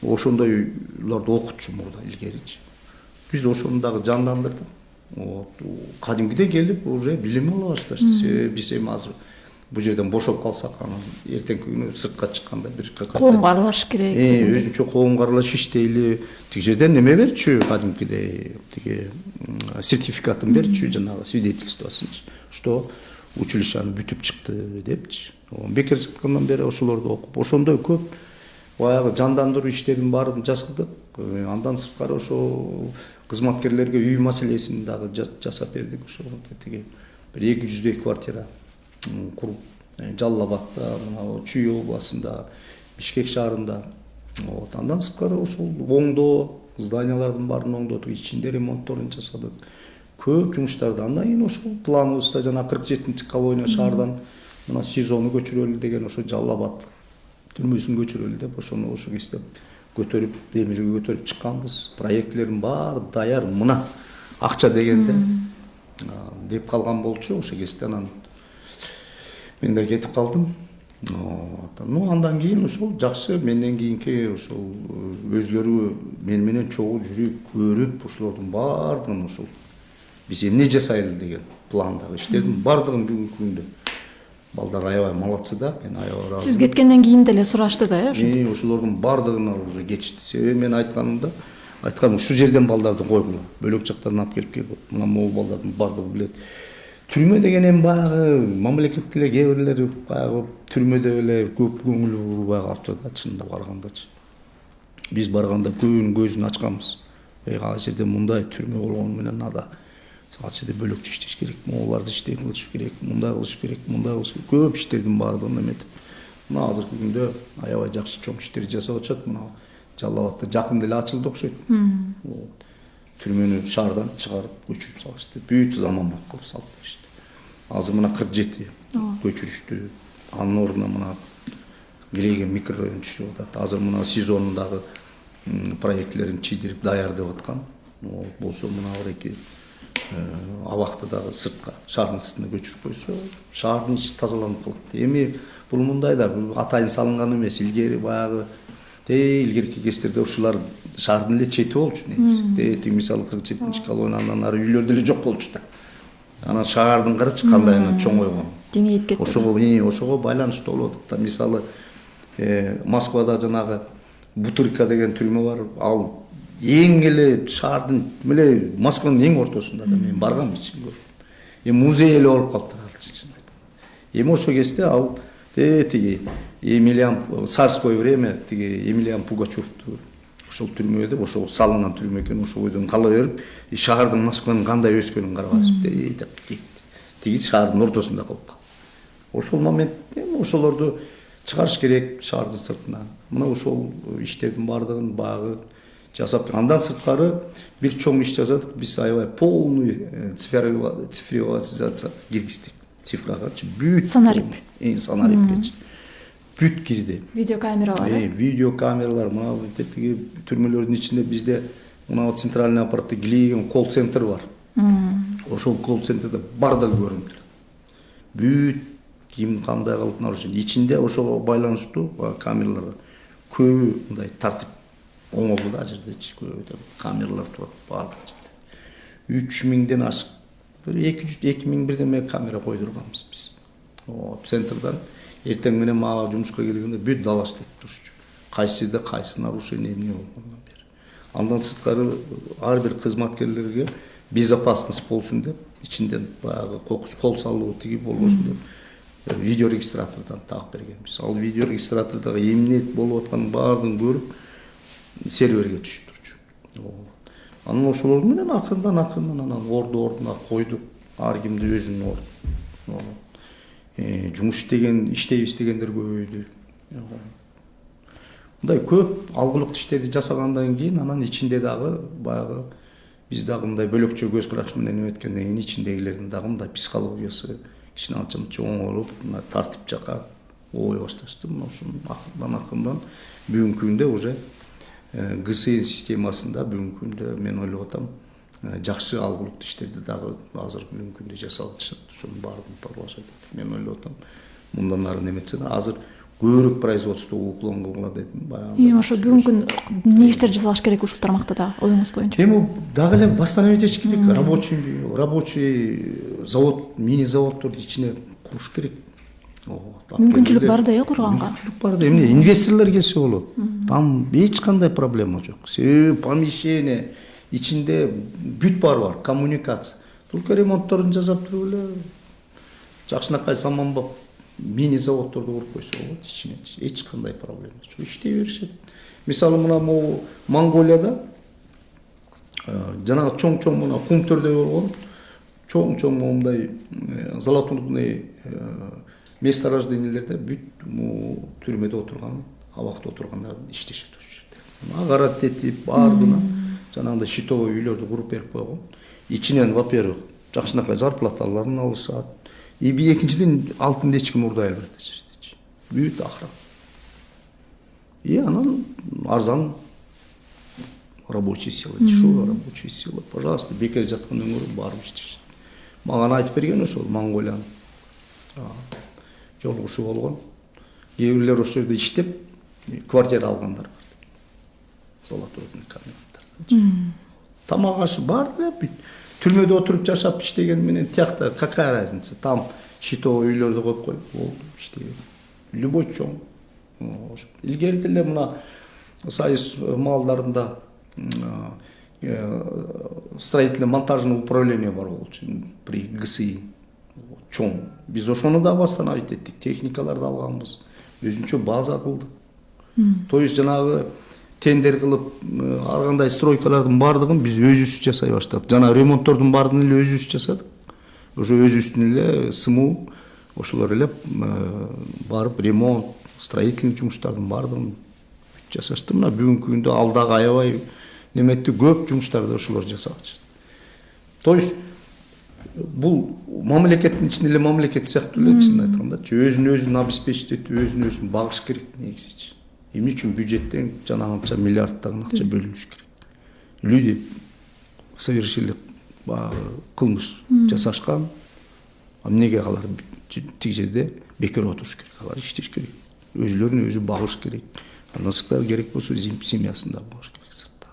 ошондойлорду окутчу мурда илгеричи. Биз ошону дагы жандандырдык. Кадимгидей келип уже билим ала башташты. Себеби биз эми азыр бул жерден бошоп калсак, анан эртеңки күнү сыртка чыкканда бир коомго аралашыш керек. Өзүнчө коомго аралашып иштейли. Тиги жерден неме берчү, кадимгидей тиги сертификатын берчү, жанагы свидетельствосунчу, что училищаны бүтүп чыкты депчи. Бекер жаткандан бери ошолорду окуп, ошондой көп баягы жандандыруу иштерин баарын жасадык. Андан сырткары ошо кызматкерлерге үй маселесин дагы жасап бердик. Ошо тиги бир 200 квартира куруп, Жалал Абадта, Чүй областында, Бишкек шаарында. Андан сырткары ошол оңдоо, зданиялардын баарын оңдодук, ичинде ремонтторун жасадык. Көп жумуштарды. Андан кийин ошол планыбызда жана 47-чи колония шаардан мына СИЗОну көчүрөлү деген, ошо Жалал Абад түрмөсүн көчүрөлү деп, ошону ошо кезде көтөрүп, демилге көтөрүп чыкканбыз. Проектлердин баары даяр. Мына акча дегенде деп калган болчу ошо кезде. Анан мен да кетип калдым. Ну андан кийин ошол жакшы, менден кийинки ошол өзлөрү мен менен чогуу жүрүп көрүп ошолордун баардыгын ошол биз эмне жасайлы деген пландагы иштердин баардыгын бүгүнкү күндө балдар аябай молодцы да. Мен аябай ыраазымын. Сиз кеткенден кийин деле сурашты да, ошо. Ошолордун баардыгына уже кетишти. Себеби мен айтканым ушул жерден балдарды койгула, бөлөк жактан алып келип мына могу балдардын баардыгы билет. Түрмө деген эми баягы мамлекет эле кээ бирлери баягы түрмөдө эле көп көңүл бурбай калыптыр да, чынында баргандачы. Биз барганда көбүнүн көзүн ачканбыз. Ал жерде мындай түрмө болгону менен ада ал жерде бөлөкчө иштеш керек, могуларды иштей кылыш керек, мындай кылыш керек, мындай кылыш керек. Көп иштердин баардыгын эметип. Мына азыркы күндө аябай жакшы чоң иштер жасап атышат. Мына Жалал Абадта жакын деле ачылды окшойт. Түрмөнү шаардан чыгарып көчүрүп салышты. Бүт заманбап кылып салып беришти. Азыр мына 47 көчүрүштү. Анын ордуна мына Греген микрорайон түшүп атат. Азыр мына сезонундагы проектлерин чийдирип даярдап аткан. Болсо мына эки абакты дагы сыртка, шаардын сыртына көчүрүп койсо, шаардын ичи тазаланып калат. Эми бул мындайда, бул атайын салынган эмес. Илгери баягы илгерки кездерде ушулар шаардын эле чети болчу негизи. Мисалы 47-чи колонна андан ары үйлөр деле жок болчу да. Анан шаардын кырычы кандай чоңойгон. Кеңейип кетти. Ошого байланыштуу болуп атат. Мисалы Москвада жанагы Бутырка деген түрмө бар. Ал эң эле шаардын эле Москванын эң ортосунда да мен баргам ичин көрүп. Музей эле болуп калыптыр ал чын айтам. Эми ошол кезде ал тиги Емельян царское время тиги Емельян Пугачевду ошол түрмөдө, ошол салынган түрмө экен, ошол бойдон кала берип, шаардын Москванын кандай өскөнүн карабайсыз деп кетти. Тиги шаардын ортосунда калып калды. Ошол момент ошолорду чыгарыш керек шаардын сыртына. Мына ошол иштердин баардыгын багы жасап, андан сырткары бир чоң иш жасадык. Биз аябай полный цифровизация киргиздик. Цифрагачы бүт санарип. Санарипкечи. Бүт кирди. Видеокамералар. Видеокамералар, мына тиги түрмөлөрдүн ичинде бизде мына центральный аппаратта Глиген колл-центр бар. Ошол колл-центрде бардыгы көрүнүп турат. Бүт ким кандай кылып нарушение ичинде ошого байланыштуу камералар көбү мындай тартип оңолду да жердечи көбү камералар турат баардык жерде. 3000ден ашык 2000 бирдеме камера койдурганбыз биз. Центрдан эртең менен мага жумушка келгенде бүт дала иштеп турчу. Кайсы жерде кайсы нарушение эмне болгонун бери. Андан сырткары ар бир кызматкерлерге безопасность болсун деп ичинден баягы кокус кол салуу тиги болбосун деп видеорегистратордан тагып бергенбиз. Ал видеорегистратордагы эмне болуп атканын баардыгын көрүп серверге түшүп турчу. Анан ошолор менен акырдан анан ордуна койдук. Ар кимди өзүнүн ордуна. Жумуш иштейбиз дегендер көбөйдү. Мындай көп алгылык иштерди жасагандан кийин анан ичинде дагы баягы биз дагы мындай бөлөкчө көз караш менен эметкенден кийин ичиндегилердин дагы мындай психологиясы кичине анча-мынча оңолуп, мына тартип жака ой башташты. Ошонун акырдан бүгүнкү күндө уже ГСН системасында бүгүнкү күндө мен ойлоп атам жакшы алгылыктуу иштерди дагы азыр бүгүнкү күндө жасап атышат. Ошонун баардыгын продолжать этип мен ойлоп атам. Мындан ары неметсе азыр көбүрөөк производство уклон кылгыла дедим баягы. Ошо бүгүнкү эмне иштер жасалыш керек ушул тармакта да оюңуз боюнча? Эми дагы эле восстановить этиш керек. Рабочий завод, мини заводдорду ичине куруш керек. Мүмкүнчүлүк бар да курганга. Мүмкүнчүлүк бар да. Эмне инвесторлор келсе болот. Там эч кандай проблема жок. Себеби помещение ичинде бүт бар, коммуникация. Только ремонтторун жасап туруп эле жакшынакай саманбап мини заводдорду куруп койсо болот ичине. Эч кандай проблема жок. Иштей беришет. Мисалы мына могу Монголияда жанагы чоң мына кум төрдө болгон чоң момундай золотурный месторождениелерде бүт түрмөдө отурган, абакта отургандарды иштешет ошол жерде. Агарат этип баардыгына жанагындай щитовой үйлөрдү куруп берип койгон. Ичинен, во-первых, жакшынакай зарплаталарын алышат. Экинчиден алтында эч ким урдай албайт жердечи. Бүт охрана. Анан арзан рабочая сила, дешевая рабочая сила. Пожалуйста, бекер жаткандан көрө барып иштешет. Маған айтып берген ошол Монголиянын жолугушу болгон. Кээ бирлер ошол жерде иштеп, квартира алгандар бар. Золотойдун комбинаттарында. Тамак ашы бар эле, түрмөдө отуруп жашап иштеген менен тиякта какая разница? Там щитовый үйлөрдү коюп коюп болду иштеген. Любой чоң. Илгери деле мына Союз малдарында строительно-монтажное управление бар болчу при ГСИ. Чоң. Биз ошону да восстановить эттик, техникаларды алганбыз. Өзүнчө база кылдык. То есть жанагы тендер кылып ар кандай стройкалардын бардыгын биз өзүбүз жасай баштадык. Жана ремонттордун баардыгын эле өзүбүз жасадык. Ошо өзүбүздүн эле СМУ ошолор эле барып ремонт, строительный жумуштардын баардыгын жасашты. Мына бүгүнкү күндө алдагы аябай неметти көп жумуштарды ошолор жасап атышат. То есть бул мамлекеттин ичинде эле мамлекет сыяктуу эле чын айткандачы өзүн обеспечить этип, өзүн багыш керек негизичи. Эмне үчүн бюджеттен жанагынча миллиарддаган акча бөлүнүш керек. Люди совершили кылмыш жасашкан, эмнеге алар тиги жерде бекер отуруш керек, алар иштеш керек. Өзүлөрүн өзү багыш керек. Насыктар керек болсо семьясында багыш керек сыртта.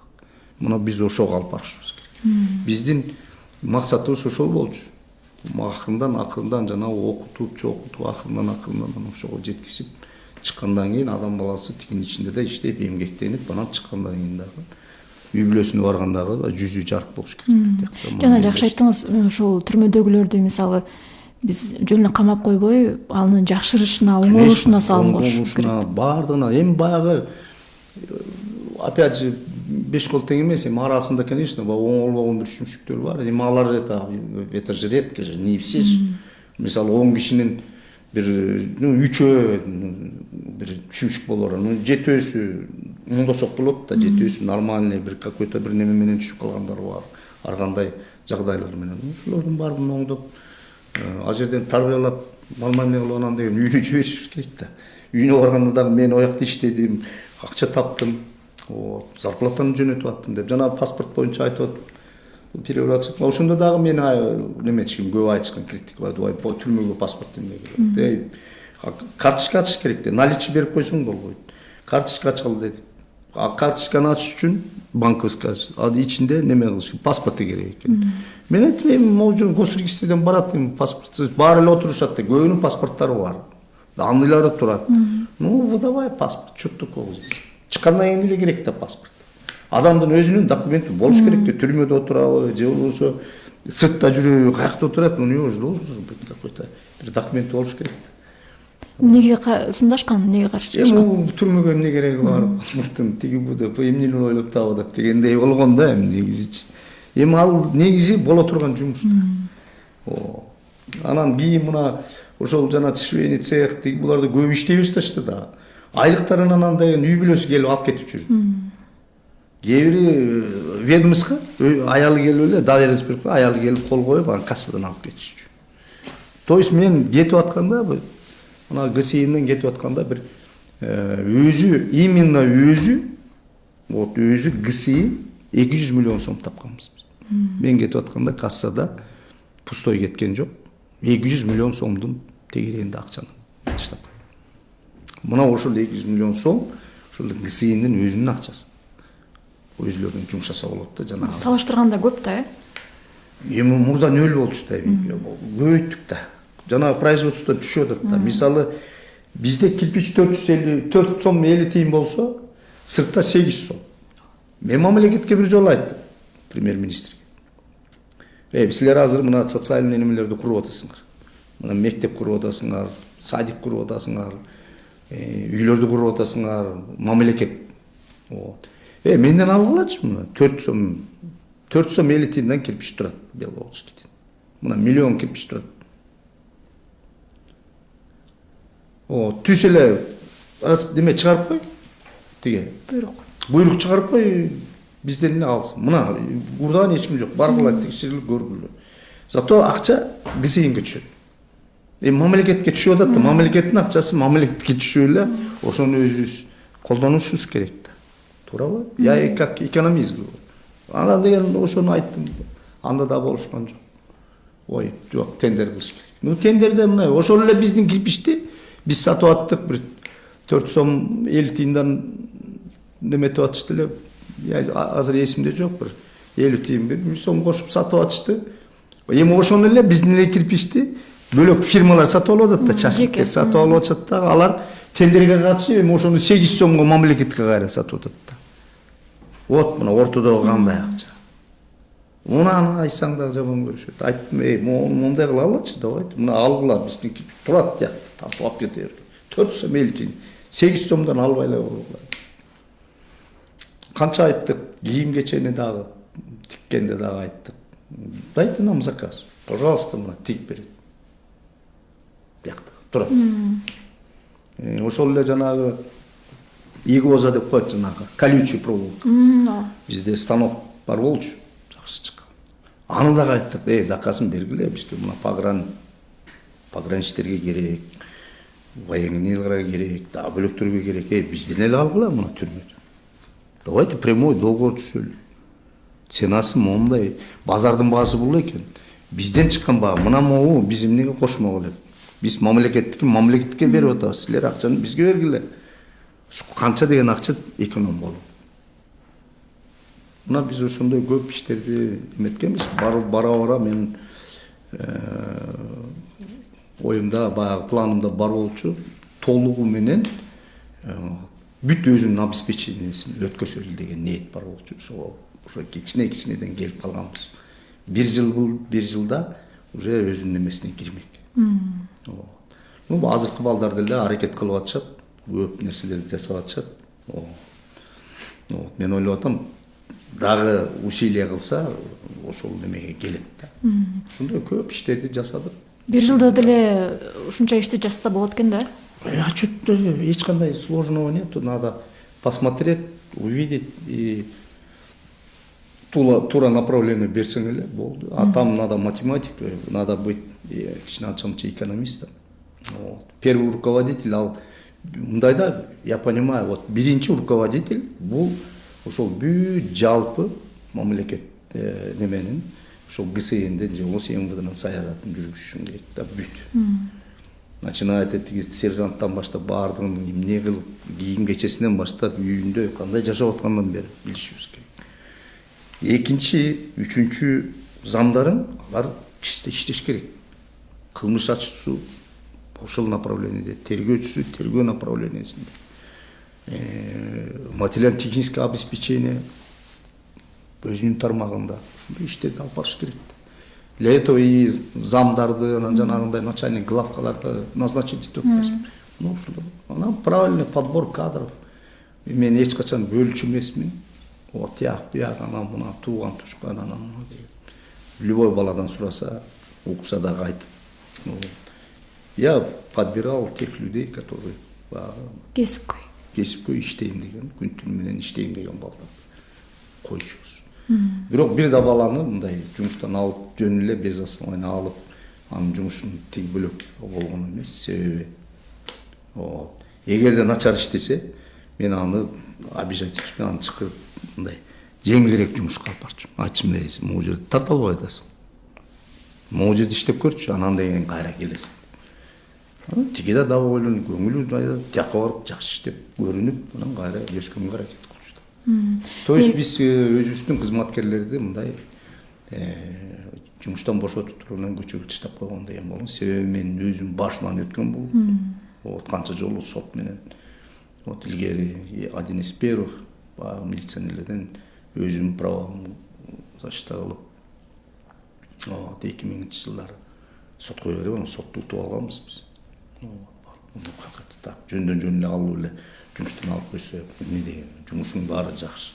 Мына биз ошого алып барышыбыз керек. Биздин максатыбыз ошол болчу. Акырындан жана окутуп, акырындан ошого жеткизип чыккандан кийин адам баласы тигинин ичинде да иштеп, эмгектенип, анан чыккандан кийин дагы үй бүлөсүнө баргандагы жүзү жарык болуш керек. Жана жакшы айттыңыз, ошол түрмөдөгүлөрдү мисалы биз жөнүнө камап койбой, анын жакшырышына, оңолушуна салым кошушубуз керек. Баардыгына эми баягы опять же 5 кол тең эмес, эми арасында, конечно, оңолбогон бир шүмшүктөр бар. Эми алар это же редко же, не все же. Мисалы 10 кишинин бир 3-өө бир шүмшүк болор. 7-өсү оңдосок болот да, 7-өсү нормальный бир какой-то бир неме менен түшүп калгандар бар. Ар кандай жагдайлар менен. Ошолордун баарын оңдоп, ал жерден тарбиялап, нормальный кылып анан деген үйүнө жиберишибиз керек да. Үйүнө барганда дагы мен оякта иштедим, акча таптым, зарплатаны жөнөтүп аттым деп. Жана паспорт боюнча айтып аттым. Переворачивать. Ошондо дагы мен неметчим көп айтышкан критика бар. По түрмөгө паспорт эмне. Карточка ачыш керек де. Наличие берип койсоң болбойт. Карточка ачалы дедик. Карточканы ачыш үчүн банковский ачыш. Ичинде неме кылыш керек, паспорты керек экен. Мен айттым, эми могу госрегистрден барат, эми паспорт баары эле отурушат да, көбүнүн паспорттары бар. Андайлары турат. Ну, выдавай паспорт, что такого. Чыккандан кийин эле керек да паспорт. Адамдын өзүнүн документи болуш керек да, түрмөдө отурабы, же болбосо сыртта жүрөбү, каякта отурат, у него же должен быть какой-то бир документ болуш керек да. Эмнеге сындашкан, эмнеге каршы чыгышкан? Эми түрмөгө эмне кереги бар? Паспорттун тиги буду, эмнени ойлоп табат дегендей болгон да эми негизичи. Эми ал негизи боло турган жумуш. Анан кийин мына ошол жана швейный цех тиги буларды көп иштей башташты да. Айлыктарынан андай үй бүлөсү келип алып кетип жүрдү. Кээ бири ведомство аялы келип эле доверенность берип коюп, аялы келип кол коюп, анан кассадан алып кетишчү. То есть мен кетип атканда мына ГСИнен кетип атканда бир өзү именно өзү ГСИ 200 миллион сом тапканбыз. Мен кетип атканда кассада пустой кеткен жок. 200 миллион сомдун тегерегинде акчаны таштап. Мына ошол 200 миллион сом ошол ГСИнин өзүнүн акчасы. Өзүлөрүн жумшаса болот да жана. Салыштырганда көп да, Эми мурда нөл болчу да, көбөйттүк да. Жана производство түшүп атат да. Мисалы бизде кирпич 4 сом 50 тиын болсо, сыртта 8 сом. Мен мамлекетке бир жолу айттым, премьер-министрге. Силер азыр мына социальный немелерди куруп атасыңар. Мына мектеп куруп атасыңар, садик куруп атасыңар, үйлөрдү куруп атасыңар, мамлекет. Менден алгылачы мына 4 сом 50 тиындан кирпич турат Беловодскийден. Мына миллион кирпич турат. Түз эле деме чыгарып кой. Тиге. Буйрук чыгарып кой, бизден эле алсын. Мына урдаган эч ким жок. Баргыла текшерилип көргүлө. Зато акча ГСИнге түшөт. Мамлекетке түшүп атат да, мамлекеттин акчасы мамлекетке түшүп эле, ошону өзүбүз колдонушубуз керек да. туурабы? Я как экономист. Ана деген ошону айттым. Анда да болушкан жок. Ой, жок, тендер кылыш керек. Ну тендерде мына ошол эле биздин кирпичти биз сатып аттык бир 4 сом 50 тиындан неметип атышты эле. Азыр эсимде жок, бир 50 тиын берип 100 сом кошуп сатып атышты. Эми ошону эле биздин эле кирпичти бөлөк фирмалар сатып алып атат да, частниктер сатып алып атышат да, алар тендерге катышып эми ошону 8 сомго мамлекетке кайра сатып атат да. Вот мына ортодогу кандай акча. Мунаны айтсаң да жаман көрүшөт. Айттым, мындай кыла алачы деп айтып, мына алгыла биздин турат жак, тартып алып кете берди. 4 сом 50 тиын, 8 сомдон албай эле болгула. Канча айттык, кийим кечени дагы тиккенде дагы айттык. Дайте нам заказ. Пожалуйста, мына тигип берет. Бияқта турат. Ошол эле жанагы игоза деп коет, жанагы колючий проволока. Бизде станок бар болчу, жакшы чыккан. Аны дагы айттык, заказын бергиле, бизге мына пограничтерге керек, военныйларга керек, дагы бөлөктөргө керек. Бизден эле алгыла мына түрмөдө. Давайте прямой договор түзөлү. Ценасы мондай, базардын баасы бул экен. Бизден чыккан баа, мына могу биз эмнеге кошмок элек? Биз мамлекетке берип атабыз. Силер акчаны бизге бергиле. Канча деген акча эконом болуп. Мына биз ошондой көп иштерди эметкенбиз. Бара мен оюмда, баягы планымда бар болчу, толугу менен бүт өзүнүн обеспечениесин өткөзөлү деген ниет бар болчу. Ошо кичинеден келип калганбыз. 1 жыл бул, 1 жылда уже өзүнүн немесине кирмек. Ну, азыркы балдар деле аракет кылып атышат, көп нерселерди жасап атышат. Мен ойлоп атам, дагы усилия кылса, ошол немеге келет да. Ошондой көп иштерди жасадык. 1 жылда деле ушунча ишти жасаса болот экен да? Чуть эч кандай сложного нету, надо посмотреть, увидеть и тура направление берсең эле болду. А там надо математика, надо быть кичине экономистом. Первый руководитель ал мындайда, я понимаю, вот биринчи руководитель бул ошол бүт жалпы мамлекет неменин ошол ГСНде же ОСМВДнын саясатын жүргүзүшүн керек да бүт. Начиная этиги сержанттан баштап баардыгын эмне кылып, кийим кечесинен баштап үйүндө кандай жашап аткандан бери билишибиз керек. Экинчи, үчүнчү замдарын алар чисте иштеш керек. Кылмыш ачуусу ошол направлениеде, тергөөчүсү тергөө направлениесинде. Материально-техническое обеспечение өзүнүн тармагында ушундай иштерди алып барыш керек. Для этого и замдарды, жанагындай начальник главкаларды назначить этип атпайсызбы. Ну, ушул правильный подбор кадров. Мен эч качан бөлчү эмесмин. Вот тияк, анан мына тууган тушкан, анан мына деген. Любой баладан сураса, укса дагы айтып. Я подбирал тех людей, которые кесипкөй иштейм деген, күн түнү менен иштейм деген балдар койчубуз. Бирок бир да баланы мындай жумуштан алып, жөн эле без основания алып, анын жумушун тиги бөлөк болгон эмес. Себеби эгерде начар иштесе, мен аны обязательно аны чыгып мындай жеңилирээк жумушка алып барчумун. Айтчым дейсиң, могу жерде тарта албай атасың. Могу жерде иштеп көрчү, анан деген кайра келесиң. Тиги да дагы ойлонуп, көңүлү жакка барып жакшы иштеп көрүнүп, анан кайра өскөнгө аракет кылчу. То есть биз өзүбүздүн кызматкерлерди мындай жумуштан бошотуп туруп анан көчөгө таштап койгон деген болгон. Себеби мен өзүм башынан өткөн болдум. Вот канча жолу сот менен. Вот илгери один из первых милиционерлерден өзүм правомду защита кылып. Вот 2000-жылдары сотко берип, сотто утуп алганбыз биз. Так, жөндөн эле алып эле жумуштан алып койсо, эмне деген, жумушуң баары жакшы.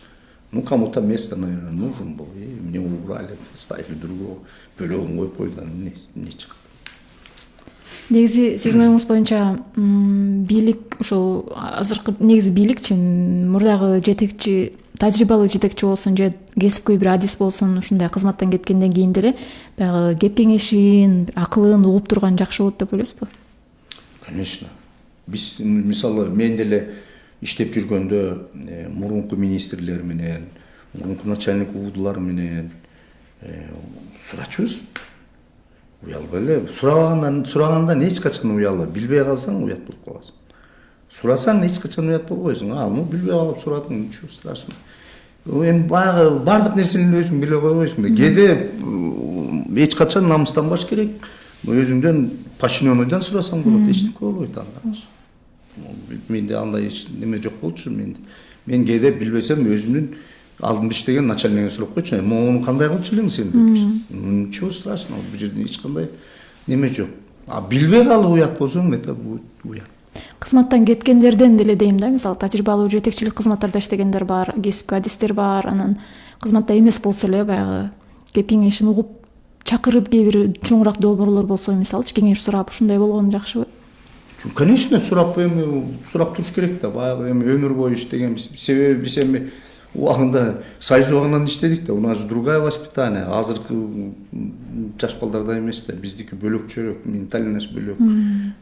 Ну, кому-то место, наверное, нужен был. И мне убрали, ставили другого, бөлөгүн коюп койду, эмне чыкты. Негизи сиздин оюңуз боюнча бийлик ушул азыркы негизи бийликчи мурдагы жетекчи, тажрыйбалуу жетекчи болсун же кесипкөй бир адис болсун, ушундай кызматтан кеткенден кийин деле баягы кеп кеңешин, акылын угуп турган жакшы болот деп ойлойсузбу? Конечно. Биз мисалы мен деле иштеп жүргөндө мурунку министрлер менен, мурунку начальник УВДлар менен сурачубуз. Уялбай эле, сурагандан эч качан уялба. Билбей калсаң уят болуп каласың. Сурасаң эч качан уят болбойсуң. Билбей калып сурадың, ничего страшного. Эми баягы бардык нерсени өзүң биле койбойсуң да. Кээде эч качан намыстанбаш керек. Өзүңдөн Пашинянойдон сурасаң болот, эчтеке болбойт анда. Менде андай эч неме жок болчу. Мен кээде билбесем өзүмдүн алдымда иштеген начальниктен сурап койчу. Муну кандай кылчу элең сен депчи. Ничего страшного, бул жерде эч кандай неме жок. Билбей калып уят болсоң, это будет уят. Кызматтан кеткендерден деле дейм да, мисалы тажрыйбалуу жетекчилик кызматтарда иштегендер бар, кесипки адистер бар, анан кызматта эмес болсо эле баягы кеңешин угуп чакырып кээ бир чоңураак долбоорлор болсо, мисалычы кеңеш сурап ушундай болгон жакшыбы? Конечно, сурап туруш керек да. Баягы өмүр бою иштеген, себеби биз эми убагында союз убагынан иштедик да. У нас же другая воспитание. Азыркы жаш балдарда эмес да. Биздики бөлөкчөрөөк, ментальность бөлөк,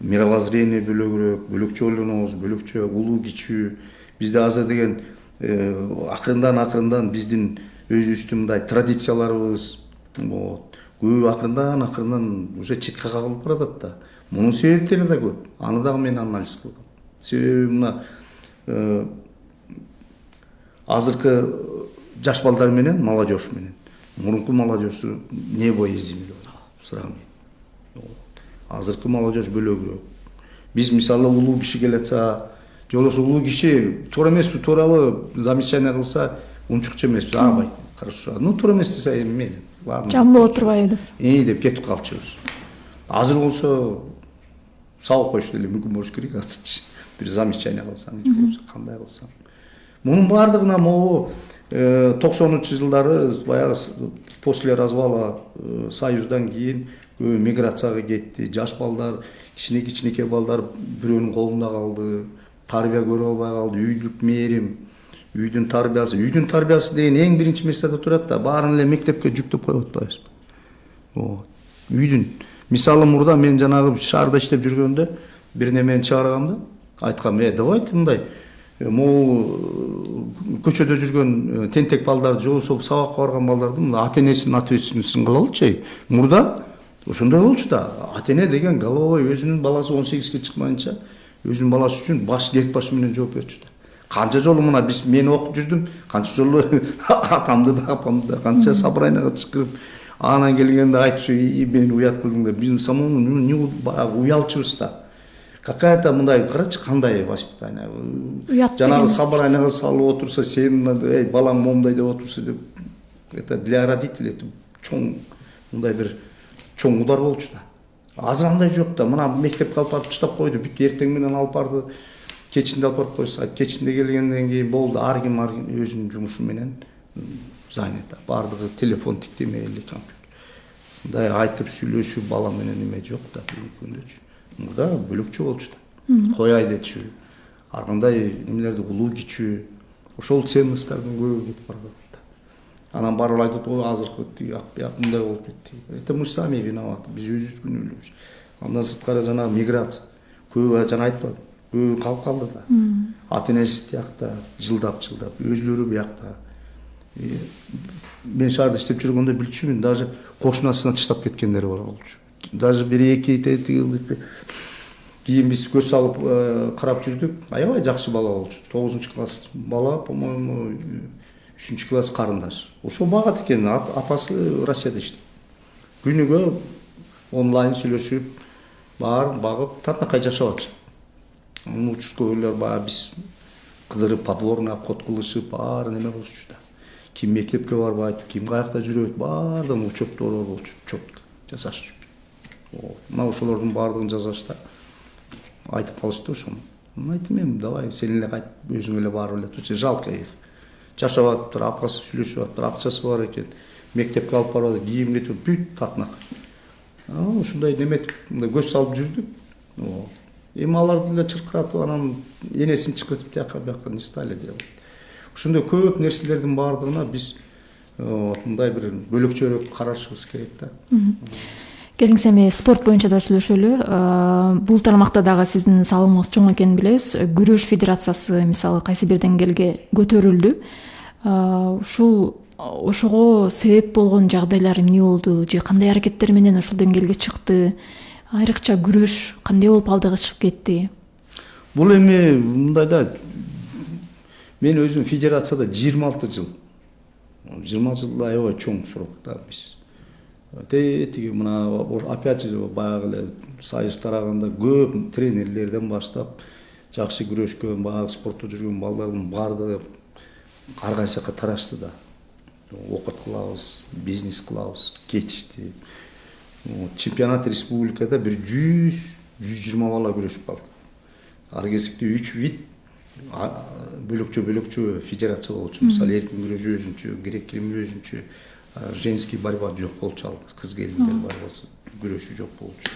мировоззрение бөлөкчө ойлонобуз, бөлөкчө улуу кичүү. Бизде азыр деген акырындан биздин өзүбүздүн мындай традицияларыбыз көбү акырындан уже четке кагылып баратат да. Мунун себептери да көп. Аны дагы мен анализ кылдым. Себеби мына азыркы жаш балдар менен молодежь менен мурунку молодежьту не боязим сравнить. Азыркы молодежь бөлөгүрөөк. Биз мисалы улуу киши келатса, же болбосо улуу киши туура эмеспи, туурабы замечание кылса, унчукчу эмеспи, абай, хорошо. Туура эмес десе мейли. Жамбоо турбайбы деп кетип калчубуз. Азыр болсо сабак коюш деле мүмкүн болуш керек азырчы. Бир замечание кылсаң, же болбосо кандай кылсаң. Мунун баардыгына могу 90-жылдары баягы после развала Союздан кийин көбү миграцияга кетти. Жаш балдар, кичинекей балдар бирөөнүн колунда калды. Тарбия көрө албай калды. Үйдүк мээрим, үйдүн тарбиясы деген эң биринчи местеде турат да. Баарын эле мектепке жүктөп коюп атпайбызбы? Үйдүн. Мисалы мурда мен жанагы шаарда иштеп жүргөндө бир немени чыгарганда айткам, давайте мындай көчөдө жүргөн тентек балдарды, же болбосо сабакка барган балдарды ата-энесинин ответственностьун кылалычы. Мурда ошондой болчу да. Ата-эне деген головой өзүнүн баласы 18-ге чыкмайынча өзүнүн баласы үчүн кет баш менен жооп берчү да. Канча жолу мен окуп жүрдүм, канча жолу атамды да апамды да канча собранияга чакырып, анан келгенде айтчу, мен уят кылдым деп. Биз самому уялчубуз да. Какая-то мындай карачы кандай воспитание. Жанагы собранияга салып отурса, сен балаң момундай деп отурса деп, это для родителей чоң мындай бир чоң удар болчу да. Азыр андай жок да. Мына мектепке алып барып таштап койду, бүт эртең менен алып барды, кечинде алып барып койсо, кечинде келгенден кийин болду, ар ким өзүнүн жумушу менен занят. Бардыгы телефон тиктемели, компьютер. Мындай айтып сүйлөшүү бала менен эме жок да бүгүнкүндөчү. Мурда бөлөкчө болчу да. Кояй дечү. Ар кандай немелерди улуу кичүү. Ошол ценностьтардын көбү кетип барат да. Анан барып айтат, азыркы тиги мындай болуп кетти. Это мы сами виноваты. Биз өзүбүз күнөөлүүбүз. Андан сырткары жанагы миграция. Көбү жана айтпадым. Көбү калып калды да. Ата-энеси тиякта жылдап, өзүлөрү биякта. Мен шаарда иштеп жүргөндө билчүмүн, даже кошунасына таштап кеткендер бар болчу. Даже бир-эки кийин биз көз салып карап жүрдүк. Аябай жакшы бала болчу. 9-класс бала, по-моему, 3-класс карындаш. Ошо багат экен, апасы Россияда иштейт. Күнүгө онлайн сүйлөшүп, багып, татынакай жашап атышат. Участковыйлар биз кыдырып, подворный обход кылышып, баары неме болчу да. Ким мектепке барбайт, ким каякта жүрөт, баардыгын учеттор болчу, четко жасашчу. Мына ошолордун баардыгын жасашта айтып калышты ошону. Айттым мен, давай сен эле кайт, өзүң эле барып эле турчу, жалко их. Жашап атыптыр, апасы сүйлөшүп атыптыр, акчасы бар экен, мектепке алып барып атат, кийим кетип, бүт татынак. Ушундай неметип, көз салып жүрдүк. Эми аларды эле чыркыратып, анан энесин чакыртып тияка не стали делать. Ушундай көп нерселердин баардыгына биз мындай бир бөлөкчөрөөк карашыбыз керек да. Келиңиз эми спорт боюнча да сүйлөшөлү. Бул тармакта дагы сиздин салымыңыз чоң экенин билебиз. Күрөш федерациясы мисалы кайсы бир деңгээлге көтөрүлдү. Ошого себеп болгон жагдайлар эмне болду же кандай аракеттер менен ушул деңгээлге чыкты? Айрыкча күрөш кандай болуп алдыга чыгып кетти? Бул эми мындай да, мен өзүм федерацияда 26 жыл. 20 жыл аябай чоң срок да биз. Тиги мына опять же баягы эле союз тараганда көп тренерлерден баштап жакшы күрөшкөн, баягы спортто жүргөн балдардын баардыгы ар кайсы жака тарашты да. Окут кылабыз, бизнес кылабыз, кетишти. Чемпионат республикада бир 100-120 бала күрөшүп калды. Ар кезекте 3 вид бөлөкчө федерация болчу. Мисалы эркин күрөш өзүнчө, грек кирими өзүнчө, женский борьба жок болчу, ал кыз келиндер борьбасы күрөшү жок болчу.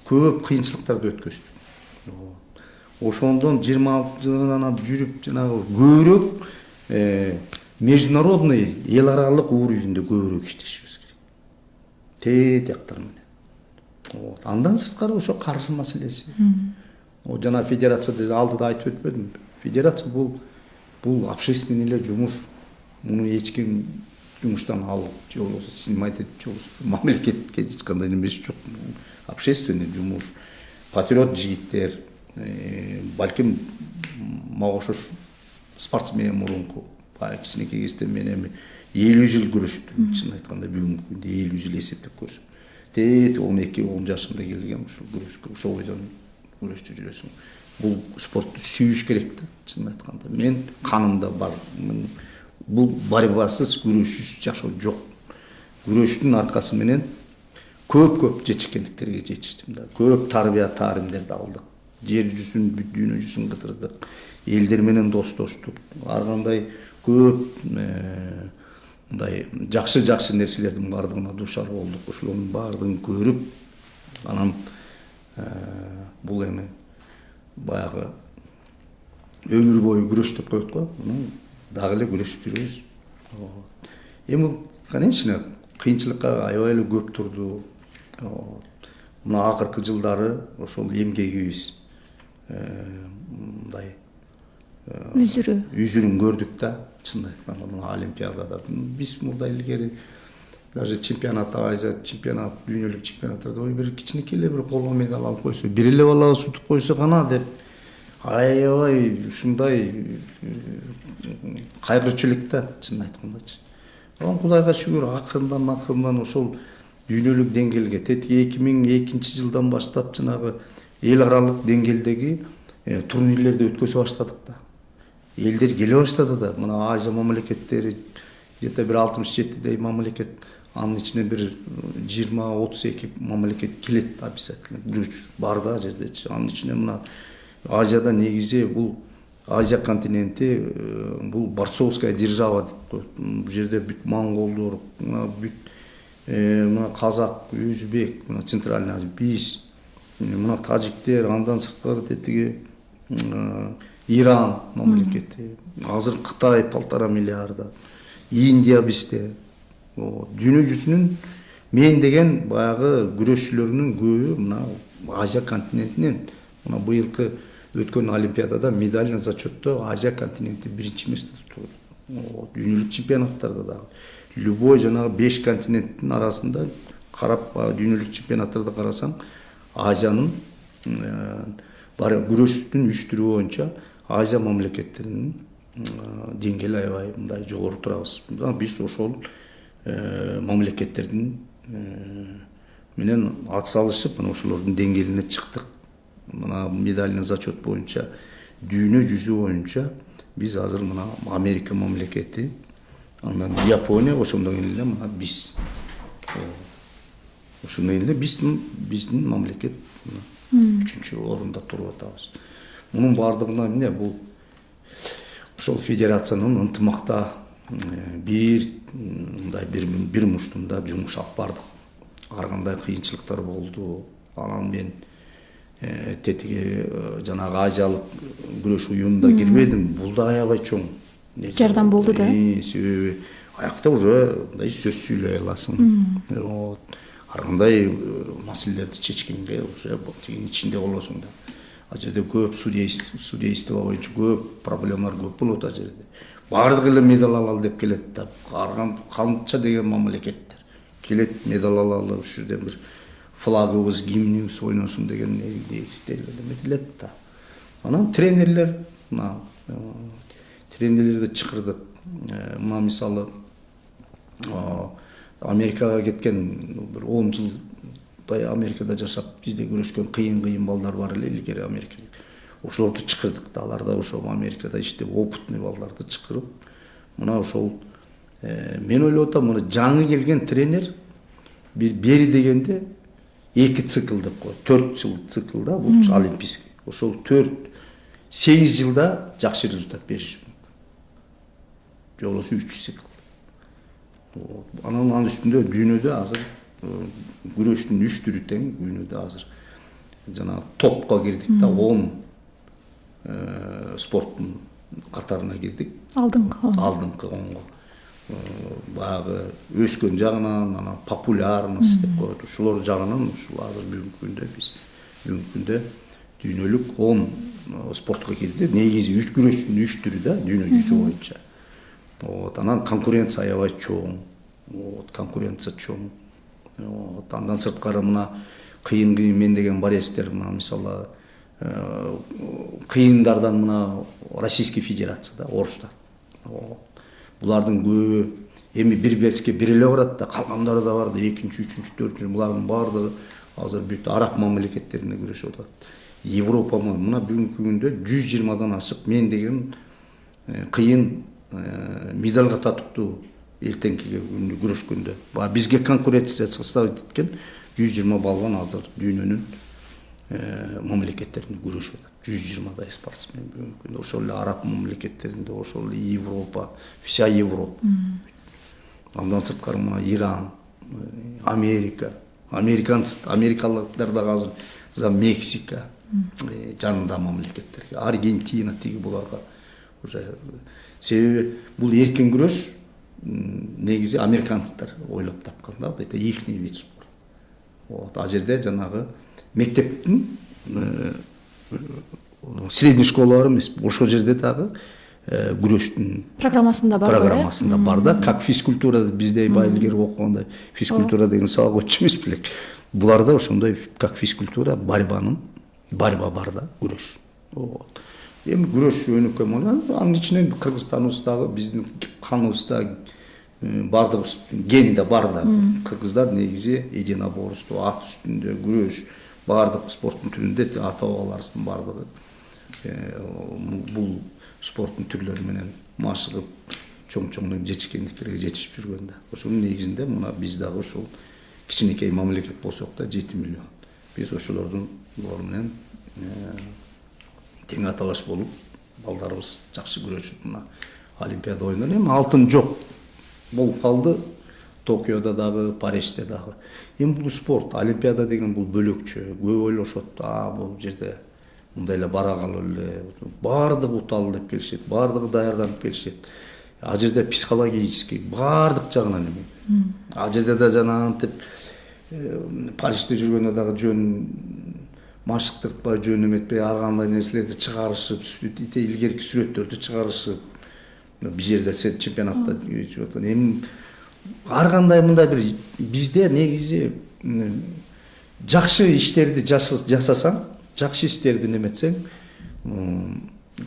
Көп кыйынчылыктарды өткөздүк. Ошондон 26 жылдан жүрүп жанагы көбүрөөк международный эл аралык уровенде көбүрөөк иштешибиз керек. Тияктар менен. Андан сырткары ошо каржы маселеси. Жана федерацияда алдыда айтып өтпөдүм. Федерация бул общественный эле жумуш. Муну эч ким жумуштан алып же болбосо снимать этип же болбосо мамлекетке эч кандай немеси жок. Общественный жумуш. Патриот жигиттер, балким мага окшош спортсмен мурунку кичинекей кезде мен эми 50 жыл күрөштүм. Чын айтканда бүгүнкү күндө 50 жыл эсептеп көрсөм. 12-10 жашымда келгем ушул күрөшкө, ошол бойдон күрөштү жүрөсүң. Бул спортту сүйүш керек да, чын айтканда. Мен канымда бар. Бул борьбасыз күрөшсүз жашоо жок. Күрөштүн аркасы менен көп жетишкендиктерге жетиштим да. Көп тарбия тааримдерди алдык. Жер жүзүн, дүйнө жүзүн кытырдык. Элдер менен достоштук. Ар кандай көп мындай жакшы нерселердин баардыгына дуушар болдук. Ошолордун баардыгын көрүп, анан бул эми баягы өмүр бою күрөш деп коет го. Дагы эле күрөшүп жүрөбүз. Эми, конечно, кыйынчылыкка аябай эле көп турду. Мына акыркы жылдары ошол эмгегибиз мындай үзүрүн көрдүк да, чын айтканда мына олимпиадада. Биз мурда илгери даже чемпионат Азия, чемпионат, дүйнөлүк чемпионаттарда бир кичинекей эле бир колго медаль алып койсо, бир эле бала сутуп койсо гана деп аябай ушундай кайгырчу элек да, чын айткандачы. Кудайга шүгүр, акырындан ошол дүйнөлүк деңгээлге 2002 жылдан баштап жанагы эл аралык деңгээлдеги турнирлерди өткөзө баштадык да. Элдер келе баштады да. Мына Азия мамлекеттери где-то бир 67дей мамлекет, анын ичине бир 20-32 мамлекет келет обязательно. Күрөш бар да жердечи. Анын ичине мына Азияда негизи бул Азия континенти бул борцовская держава деп коет. Бул жерде бүт монголдор, мына казак, өзбек, мына Центральный Азия, биз, мына тажиктер, андан сырткары тетиги Иран мамлекети, азыр Кытай 1,5 миллиарда, Индия бизде. Дүйнө жүзүнүн мен деген баягы күрөшчүлөрүнүн көбү мына Азия континентинен. Мына быйылкы өткөн олимпиадада медальный зачетто Азия континенти биринчи месте турду. Дүйнөлүк чемпионаттарда дагы. Любой жанагы 5 континенттин арасында карап, дүйнөлүк чемпионаттарды карасаң, Азиянын күрөштүн 3 түрү боюнча Азия мамлекеттеринин деңгээли аябай мындай жогору турабыз. Биз ошол мамлекеттердин менен ат салышып, мына ошолордун деңгээлине чыктык. Мына медальный зачет боюнча дүйнө жүзү боюнча биз азыр мына Америка мамлекети, андан Япония, ошондон кийин эле мына биз. Ошондон кийин эле биздин мамлекет 3-орунда туруп атабыз. Мунун баардыгына эмне бул ошол федерациянын ынтымакта бир муштунда жумуш алып бардык. Ар кандай кыйынчылыктар болду. Анан мен тетиги жанагы азиялык күрөш уюмунда кирбедим. Бул да аябай чоң жардам болду да. Себеби аякта уже мындай сөз сүйлөй аласың. ар кандай маселелерди чечкенге уже тигин ичинде болосуң да. Ал жерде көп судейство боюнча көп проблемалар көп болот. Ал жерде баардык эле медаль алалы деп келет да. Канча деген мамлекеттер келет медаль алалы, ушул жерден бир флагыбыз, гимнибиз ойносун деген негизделет да. Анан тренерлер, тренерлерди чакырдык. Мына мисалы Америкага кеткен бир 10 жылдай Америкада жашап бизде күрөшкөн кыйын балдар бар эле илгери Америкага. Ошолорду чакырдык да. Алар да ошол Америкада иштеп опытный балдарды чакырып, мына ошол мен ойлоп атам, мына жаңы келген тренер бери дегенде 2 цикл деп коет. 4 жыл цикл да, бул олимпийский. Ошол 4-8 жылда жакшы результат бериши мүмкүн. Жолосу 3 цикл. Анын үстүндө дүйнөдө азыр күрөштүн 3 түрү тең, дүйнөдө азыр жана топко кирдик да, 10 спорттун катарына кирдик. Алдыңкы 10го. Баягы өскөн жагынан, анан популярность деп коет. Ушулор жагынан ушул азыр бүгүнкү күндө дүйнөлүк 10 спортко кирди. Негизи күрөштүн 3 түрү да, дүйнө жүзү боюнча. Анан конкуренция аябай чоң. Конкуренция чоң. Андан сырткары мына кыйын мен деген борецтер, мына мисалы кыйындардан мына Российский Федерация да, орустар. Булардын көбү эми бир беске бир эле барат да, калгандары да бар да, 2-3, 4-чү, булардын баардыгы азыр бүт араб мамлекеттеринде күрөшүп атат. Европа мына бүгүнкү күндө 120дан ашык мен деген кыйын медалга татыктуу эртеңки күндө күрөшкөндө. Бизге конкуренция составить эткен 120 балган азыр дүйнөнүн мамлекеттеринде күрөшүп атат. 120дай спортсмен бүгүнкү күндө. Ошол эле араб мамлекеттеринде, ошол эле Европа, вся Европа. Андан сырткары мына Иран, Америка, америкалыктар да азыр за Мексика жанында мамлекеттерге, Аргентина тиги буларга уже себеби бул эркин күрөш негизи американцтар ойлоп тапкан да, это ихний вид спорта. Ал жерде жанагы мектептин средний школалар эмес, ошол жерде дагы күрөштүн программасында бар да, как физкультура bizde байлыгер окугандай физкультура деген сабак өтчү эмес белек. Буларда ошондой как физкультура барба бар да, күрөш. Эми күрөш өнүккөн менен анын ичинен Кыргызстаныбыздагы биздин каныбызда бардык генде бар да. Кыргыздар негизи единоборство, ат үстүндө күрөш, бардык спорттун түрүндө ата-бабаларыбыздын бардыгы бул спорттун түрлөрү менен машыгып чоң жетишкендиктерге жетишип жүргөн да. Ошонун негизинде мына биз дагы ошол кичинекей мамлекет болсок да 7 миллион. Биз ошолордун менен тең аталаш болуп, балдарыбыз жакшы күрөшүп мына Олимпиада ойногон. Эми алтын жок болуп калды. Токиодо дагы, Парижде дагы. Эми бул спорт, Олимпиада деген бул бөлөкчө. Көп ойлошот, бул жерде мындай эле бара калып эле баардыгы уталы деп келишет, баардыгы даярданып келишет. Ал жерде психологический баардык жагынан эми. Ал жерде да жана антип Парижде жүргөндө дагы жөн машыктыртпай, жөн эметпей, ар кандай нерселерди чыгарышып, илгерки сүрөттөрдү чыгарышып, бир жерде сен чемпионатта өтүп атат. Эми ар кандай мындай бир бизде негизи жакшы иштерди жасасаң, жакшы иштерди неметсең,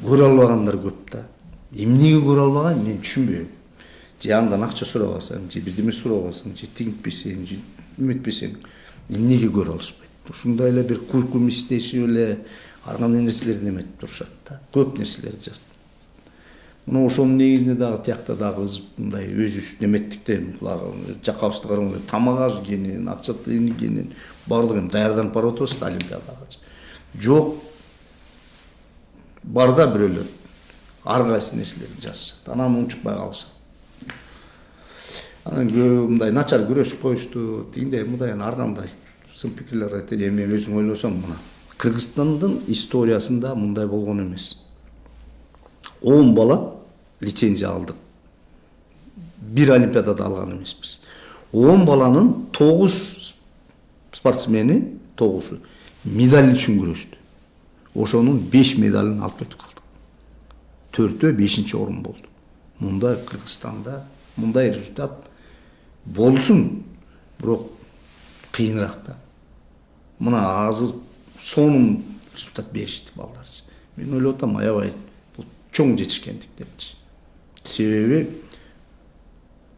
көрө албагандар көп да. Эмнеге көрө албаган мен түшүнбөйм. Же андан акча сурабасаң, же бирдеме сурабасаң, же тигинтпесең, же эметпесең, эмнеге көрө алышпайт. Ушундай эле бир куркум иштешип эле ар кандай нерселерди эметип турушат да. Көп нерселерди жазып. Мына ошонун негизинде дагы тиякта дагы мындай өзүбүз неметтиктен жакабызды караганда тамак ашкенин, акча тыйынгенин баардыгын даярданып барып атабыз да Олимпиадага. Жок. Барда бирөөлөр ар кайсы нерселерди жазышат. Анан унчукпай калышат. Анан мындай начар күрөшүп коюшту, тигиндей мындай ар кандай сын пикирлер айтат. Эми мен өзүм ойлосом, мына Кыргызстандын историясында мындай болгон эмес. 10 бала лицензия алдык. Бир Олимпиадада алган эмеспиз. 10 баланын 9 спортсмени 9 медаль үчүн күрөштү. Ошонун 5 медалын алып кетип калдык. 4-өө 5-чи орун болду. Мындай Кыргызстанда мындай результат болсун, бирок кыйыныраак да. Мына азыр сонун результат беришти балдарчы. Мен ойлоп атам, аябай бул чоң жетишкендик депчи. Себеби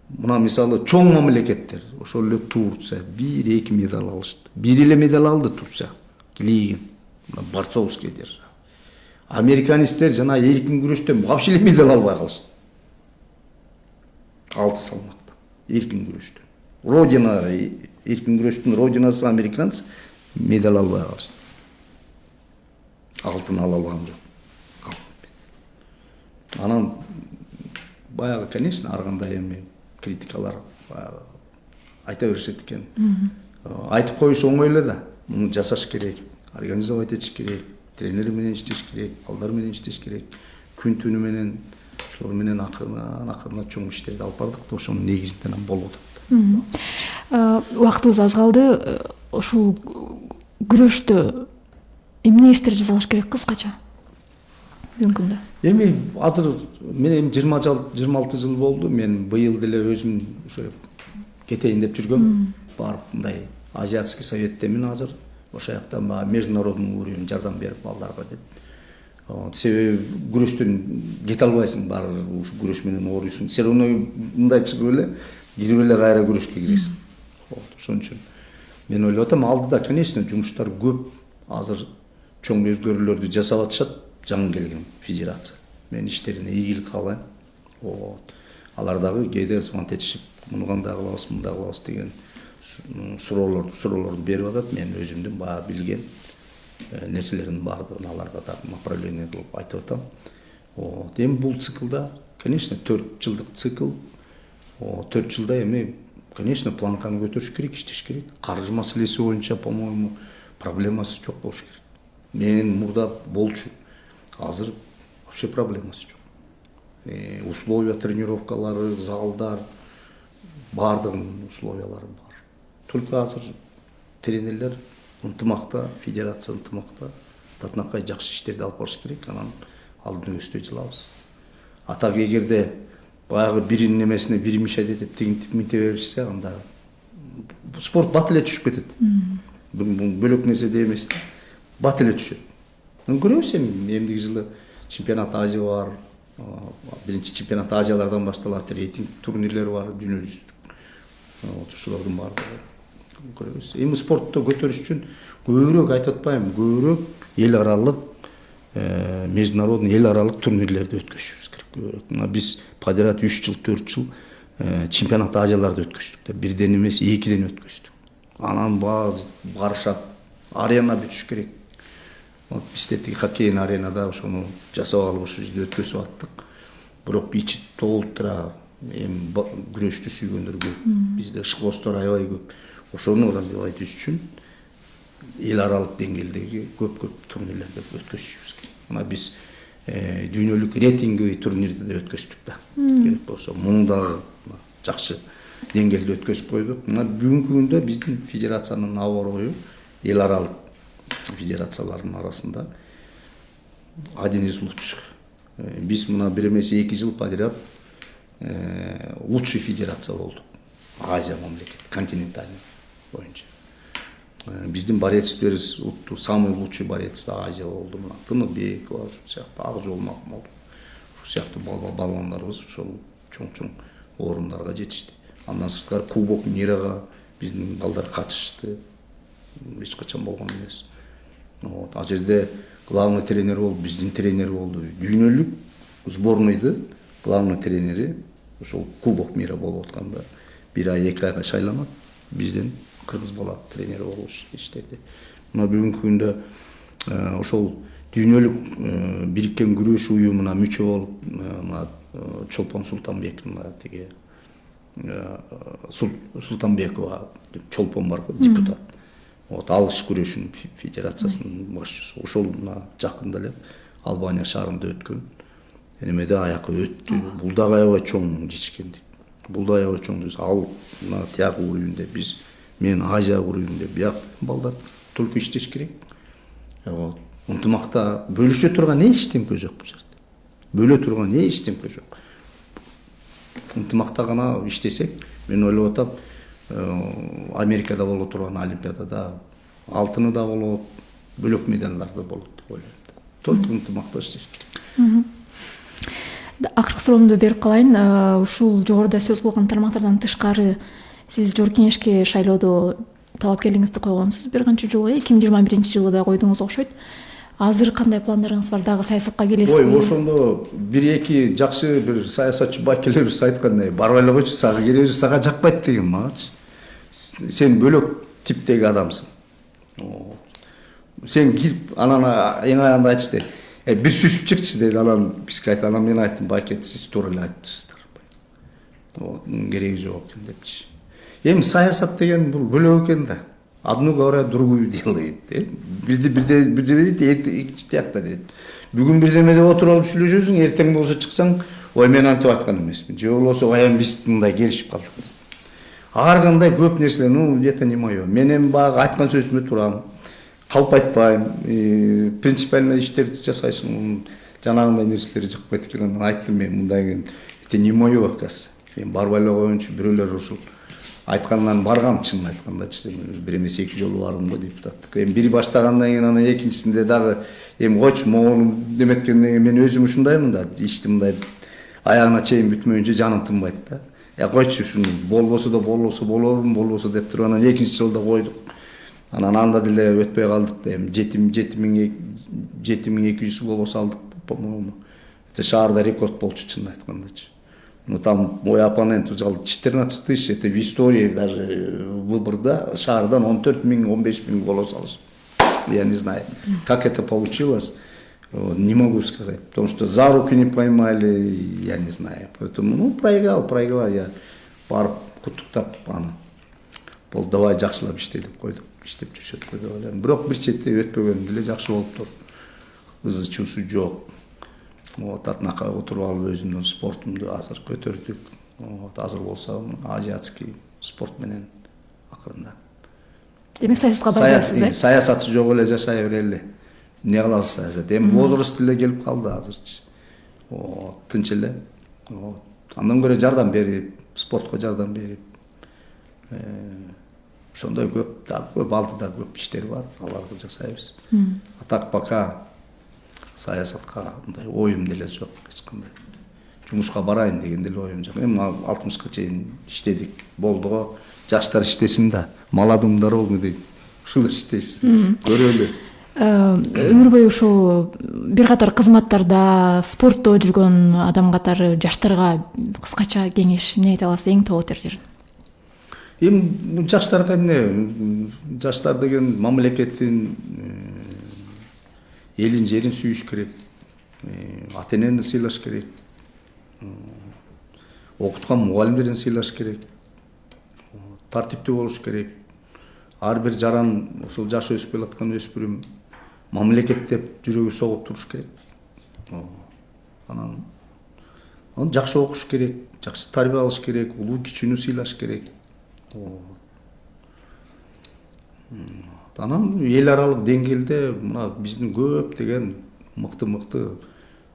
мына мисалы чоң мамлекеттер, ошол эле Турция 1-2 медаль алышты. Бир эле медаль алды Турция. Килигин, борцовский держава. Американецтер жана эркин күрөштөн вообще эле медаль албай калышты. 6 салмакта эркин күрөштөн. Родина эркин күрөштүн родинасы американец медаль албай калышты. Алтын ала алган жок. Анан баягы, конечно, ар кандай эми критикалар айта беришет экен. Айтып коюш оңой эле да. Муну жасаш керек, организовать этиш керек, тренер менен иштеш керек, балдар менен иштеш керек. Күн түнү менен ошолор менен акырына чоң иштерди алып бардык да, ошонун негизинде болуп атат. Убактыбыз аз калды. Ушул күрөштө эмне иштер жасалыш керек кыскача бүгүнкү күндө? Эми азыр мен эми 26 жыл болду. Мен быйыл деле өзүм ошо кетейин деп жүргөм. Барып мындай Азиатский советтемин азыр. Ошо жакта международный уровень жардам берип балдарга деп. Себеби күрөштөн кете албайсың, бар ушу күрөш менен ооруйсуң. Сен мындай чыгып эле, кирип эле кайра күрөшкө киресиң. Ошон үчүн мен ойлоп атам, алдыда, конечно, жумуштар көп. Азыр чоң өзгөрүүлөрдү жасап атышат жаңы келген федерация. Мен иштерине ийгилик каалайм. Алар дагы кээде звонок этишип, муну кандай кылабыз, мындай кылабыз деген суроолорду берип атат. Мен өзүмдүн баягы билген нерселердин баардыгын аларга да направление кылып айтып атам. Эми бул циклда, конечно, 4 жылдык цикл. 4 жылда эми, конечно, планканы көтөрүш керек, иштеш керек. Каржы маселеси боюнча, по-моему, проблемасы жок болуш керек. Мен мурда болчу. Азыр вообще проблемасы жок. Условия тренировкалары, залдар, баардыгынын условиялары бар. Только азыр тренерлер ынтымакта, федерация ынтымакта, татынакай жакшы иштерди алып барыш керек, анан алдын өстөй жылабыз. А так эгерде баягы биринин немесине бири мешать этип тигинтип минте беришсе, анда спорт бат эле түшүп кетет. Бөлөк нерсе да эмес да, бат эле түшөт. Көрөбүз эми эмдиги жылы чемпионат Азия бар, биринчи чемпионат Азиялардан башталат, рейтинг турнирлери бар, дүйнөлүк. Ошолордун баардыгы көрөбүз. Эми спортто көтөрүш үчүн көбүрөөк айтып атпайм, көбүрөөк эл аралык, международный эл аралык турнирлерди өткөзүшүбүз керек. Көбүрөөк. Мына биз подряд 3 жыл, 4 жыл чемпионат Азияларды өткөздүк да, бирден эмес, 2ден өткөздүк. Анан барышат, арена бүтүш керек. Бизде тиги хоккейный аренада ошону жасап алып ошол жерде өткөзүп аттык. Бирок ичи толтура эми күрөштү сүйгөндөр көп. Бизде шкостор аябай көп. Ошону развивать этиш үчүн эл аралык деңгээлдеги көп турнирлерди өткөзүшүбүз керек. Мына биз дүйнөлүк рейтинговый турнирди да өткөздүк да. Керек болсо, муну дагы жакшы деңгээлде өткөзүп койдук. Мына бүгүнкү күндө биздин федерациянын аброю эл аралык федерациялардын арасында один из лучших. Биз мына бир эмес 2 жыл подряд лучший федерация болдук. Азия мамлекет, континентальный боюнча. Биздин борецтерибиз самый лучший борец Азия болду. Мына Тыныбекова, ушул сыяктуу Акжол Макмалов, ушул сыяктуу балбандарыбыз ошол чоң орундарга жетишти. Андан сырткары Кубок Мирага биздин балдар катышты. Эч качан болгон эмес. Ал жерде главный тренер болду, биздин тренер болду. Дүйнөлүк сборныйды главный тренери ошол Кубок Мира болуп атканда 1 ай 2 айга шайланат, биздин кыргыз бала тренери болуп иштеди. Мына бүгүнкү күндө ошол дүйнөлүк бириккен күрөш уюмуна мүчө болуп, мына Чолпон Султанбек, мына тиги Султанбекова Чолпон бар, депутат. Алыш күрөшүнүн федерациясынын башчысы. Ошол жакында эле Албания шаарында өткөн. Эмеде аякка өттү. Бул дагы аябай чоң жетишкендик. Бул да аябай чоң. Ал тиягы уровенде биз мен Азия курuyum деп бияк балдар только иштеш керек. Ынтымакта бөлүшө турган эч темпе жок бул жерде. Бөлө турган эч темпе жок. Ынтымакта гана иштесек, мен ойлоп атам, Америкада боло турган Олимпиадада алтыны да болот, бөлөк медалдар да болот деп ойлойм. Только ынтымакта иштеш керек. Акыркы суроомду берип калайын. Ушул жогоруда сөз кылган тармактардан тышкары сиз Жогорку Кеңешке шайлоодо талапкерлигиңизди койгонсуз бир канча жолу, 2021-жылы да койдуңуз окшойт. Азыр кандай пландарыңыз бар? Дагы саясатка келесизби? Ой, ошондо бир-эки жакшы бир саясатчы байкелерибиз айткандай, барбай эле койчу, сага кереби, сага жакпайт деген магачы. Сен бөлөк типтеги адамсың. Сен кирип, анан эң аягында айтышты. Бир сүзүп чыкчы деди, анан бизге айтты, анан мен айттым, байкет, сиз туура эле айттыңыздар. Кереги жок экен депчи. Эми саясат деген бул бөлөк экен да. Одну говорят, другую делает. Бирде тиякта дейт. Бүгүн бирдеме деп отуруп алып сүйлөшөсүң, эртең болсо чыксаң, ой мен антип аткан эмесмин. Же болбосо аян биз мындай келишип калдык. Ар кандай көп нерселер, это не мое. Мен эми баягы айткан сөзүмө турам. Калп айтпайм. Принципиально иштерди жасайсың. Жанагындай нерселер жакпайт экен. Айттым мен мындай, это не мое оказывается. Мен барбай эле койгончу бирөөлөр ушул айткандан баргам, чынын айткандачы. Бир эмес 2 жолу бардым го депутаттыкка. Эми бири баштагандан кийин анан экинчисинде дагы эми койчу моголум деметкенден кийин мен өзүм ушундаймын да. Ишти мындай аягына чейин бүтмөйүнчө жаным тынбайт да. Койчу ушуну болбосо да болормун, болбосо деп туруп анан экинчи жылда койдук. Анан анда деле өтпөй калдык да. Эми 7200 болбосо алдык, по-моему. Это шаарда рекорд болчу, чынын айткандачы. Ну там мой оппонент взял 14 тысяч, это в истории даже выборда, шаардан 14 000, 15 000 голос алыш. Я не знаю, как это получилось, не могу сказать, потому что за руки не поймали, я не знаю. Поэтому, проиграл, я пару куттуктап аны. Бол давай жакшылап иште деп койдук, иштеп жүрүшөт го деп ойлойм. Бирок бир четте өтпөгөн деле жакшы болуптур. Ызы чуусу жок. Атынакай отуруп алып өзүмдүн спортумду азыр көтөрдүк. Азыр болсо азиатский спорт менен акырында. Демек саясатка барбайсыз, э? Саясатчы жок эле жашай берели. Не кылабыз саясат? Эми возраст деле келип калды азырчы. Тынч эле. Андан көрө жардам берип, спортко жардам берип. Ошондой көп алдыда көп иштер бар, аларды жасайбыз. А так пока саясатка мындай оюм деле жок, эч кандай. Жумушка барайын деген деле оюм жок. Эми 60ка чейин иштедик, болду го. Жаштар иштесин да, молодым дорогу дейт. Ушул иштесин. Көрөлү. Өмүр бою ушул бир катар кызматтарда, спортто жүргөн адам катары жаштарга кыскача кеңеш эмне айта аласыз, эң тобот жерин? Эми жаштарга эмне? Жаштар деген мамлекеттин элин жерин сүйүш керек, ата энени сыйлаш керек, окуткан мугалимдерин сыйлаш керек, тартиптүү болуш керек. Ар бир жаран, ошол жаш өсүп келаткан өспүрүм мамлекеттеп жүрөгү согуп туруш керек. Анан жакшы окуш керек, жакшы тарбия алыш керек, улуу кичүүнү сыйлаш керек. Анан эл аралык деңгээлде мына биздин көп деген мыкты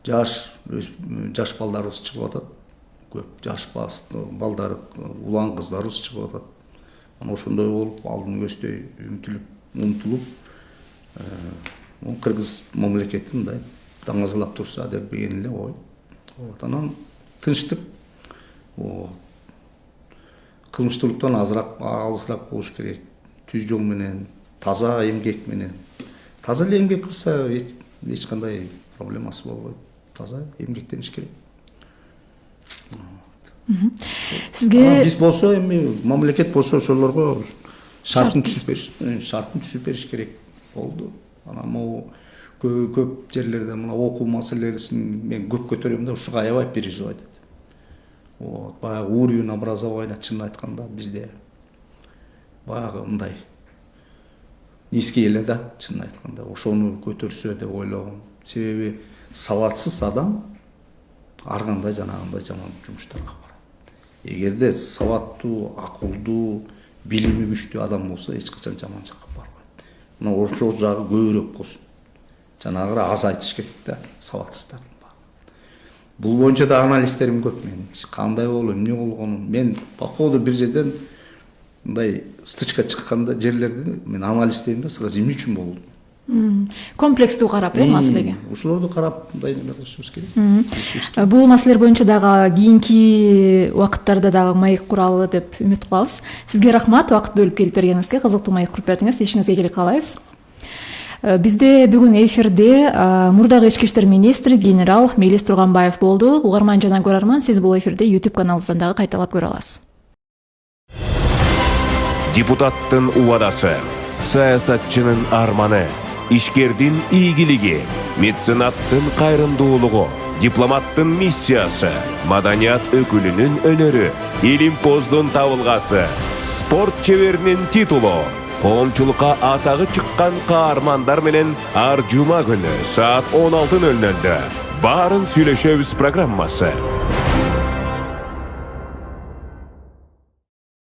жаш балдарыбыз чыгып атат. Көп жаш балдар, улан кыздарыбыз чыгып атат. Анан ошондой болуп, алдын көздөй умтулуп, кыргыз мамлекети мындай даңазалап турса деген эле ой. Анан тынчтык, кылмыштуулуктан алысыраак болуш керек. Түз жол менен, таза эмгек менен. Таза эле эмгек кылса эч кандай проблемасы болбойт. Таза эмгектениш керек. Сизге биз болсо эми мамлекет болсо ошолорго шартын түзүп бериш керек болду. Анан могу көп жерлерде мына окуу маселесин мен көп көтөрөм да, ушуга аябай переживать этем. Баягы уровень образования чынын айтканда бизде баягы мындай низкий эле да, чынын айтканда. Ошону көтөрсө деп ойлогом. Себеби сабатсыз адам ар кандай жанагындай жаман жумуштарга барат. Эгерде сабаттуу, акылдуу, билими күчтүү адам болсо эч качан жаман жакка барбайт. Мына ошол жагы көбүрөөк болсун. Жанагы аз айтыш керек да, сабатсыздардын. Бул боюнча да анализтерим көп менин. Кандай болуп, эмне болгонун. Мен по ходу бир жерден мындай стычка чыкканда жерлерди мен анализдейм да, сразу эмне үчүн болду. Комплекстүү карап, маселеге. Ушуларды карап мындай неме кылышыбыз керек. Бул маселелер боюнча дагы кийинки убакыттарда дагы маек куралы деп үмүт кылабыз. Сизге рахмат, убакыт бөлүп келип бергениңизге, кызыктуу маек куруп бердиңиз. Ишиңизге келек каалайбыз. Бизде бүгүн эфирде мурдагы ички иштер министри генерал Мелис Турганбаев болду. Угарман жана көрөрман, сиз бул эфирде YouTube каналыбыздан дагы кайталап көрө аласыз. Депутаттын убадасы, саясатчынын арманы, ишкердин ийгилиги, меценаттын кайрымдуулугу, дипломаттын миссиясы, маданият өкүлүнүн өнөрү, илимпоздун табылгасы, спорт чеберинин титулу, коомчулукка атагы чыккан каармандар менен ар жума күнү саат 16:00 баарын сүйлөшөбүз программасы.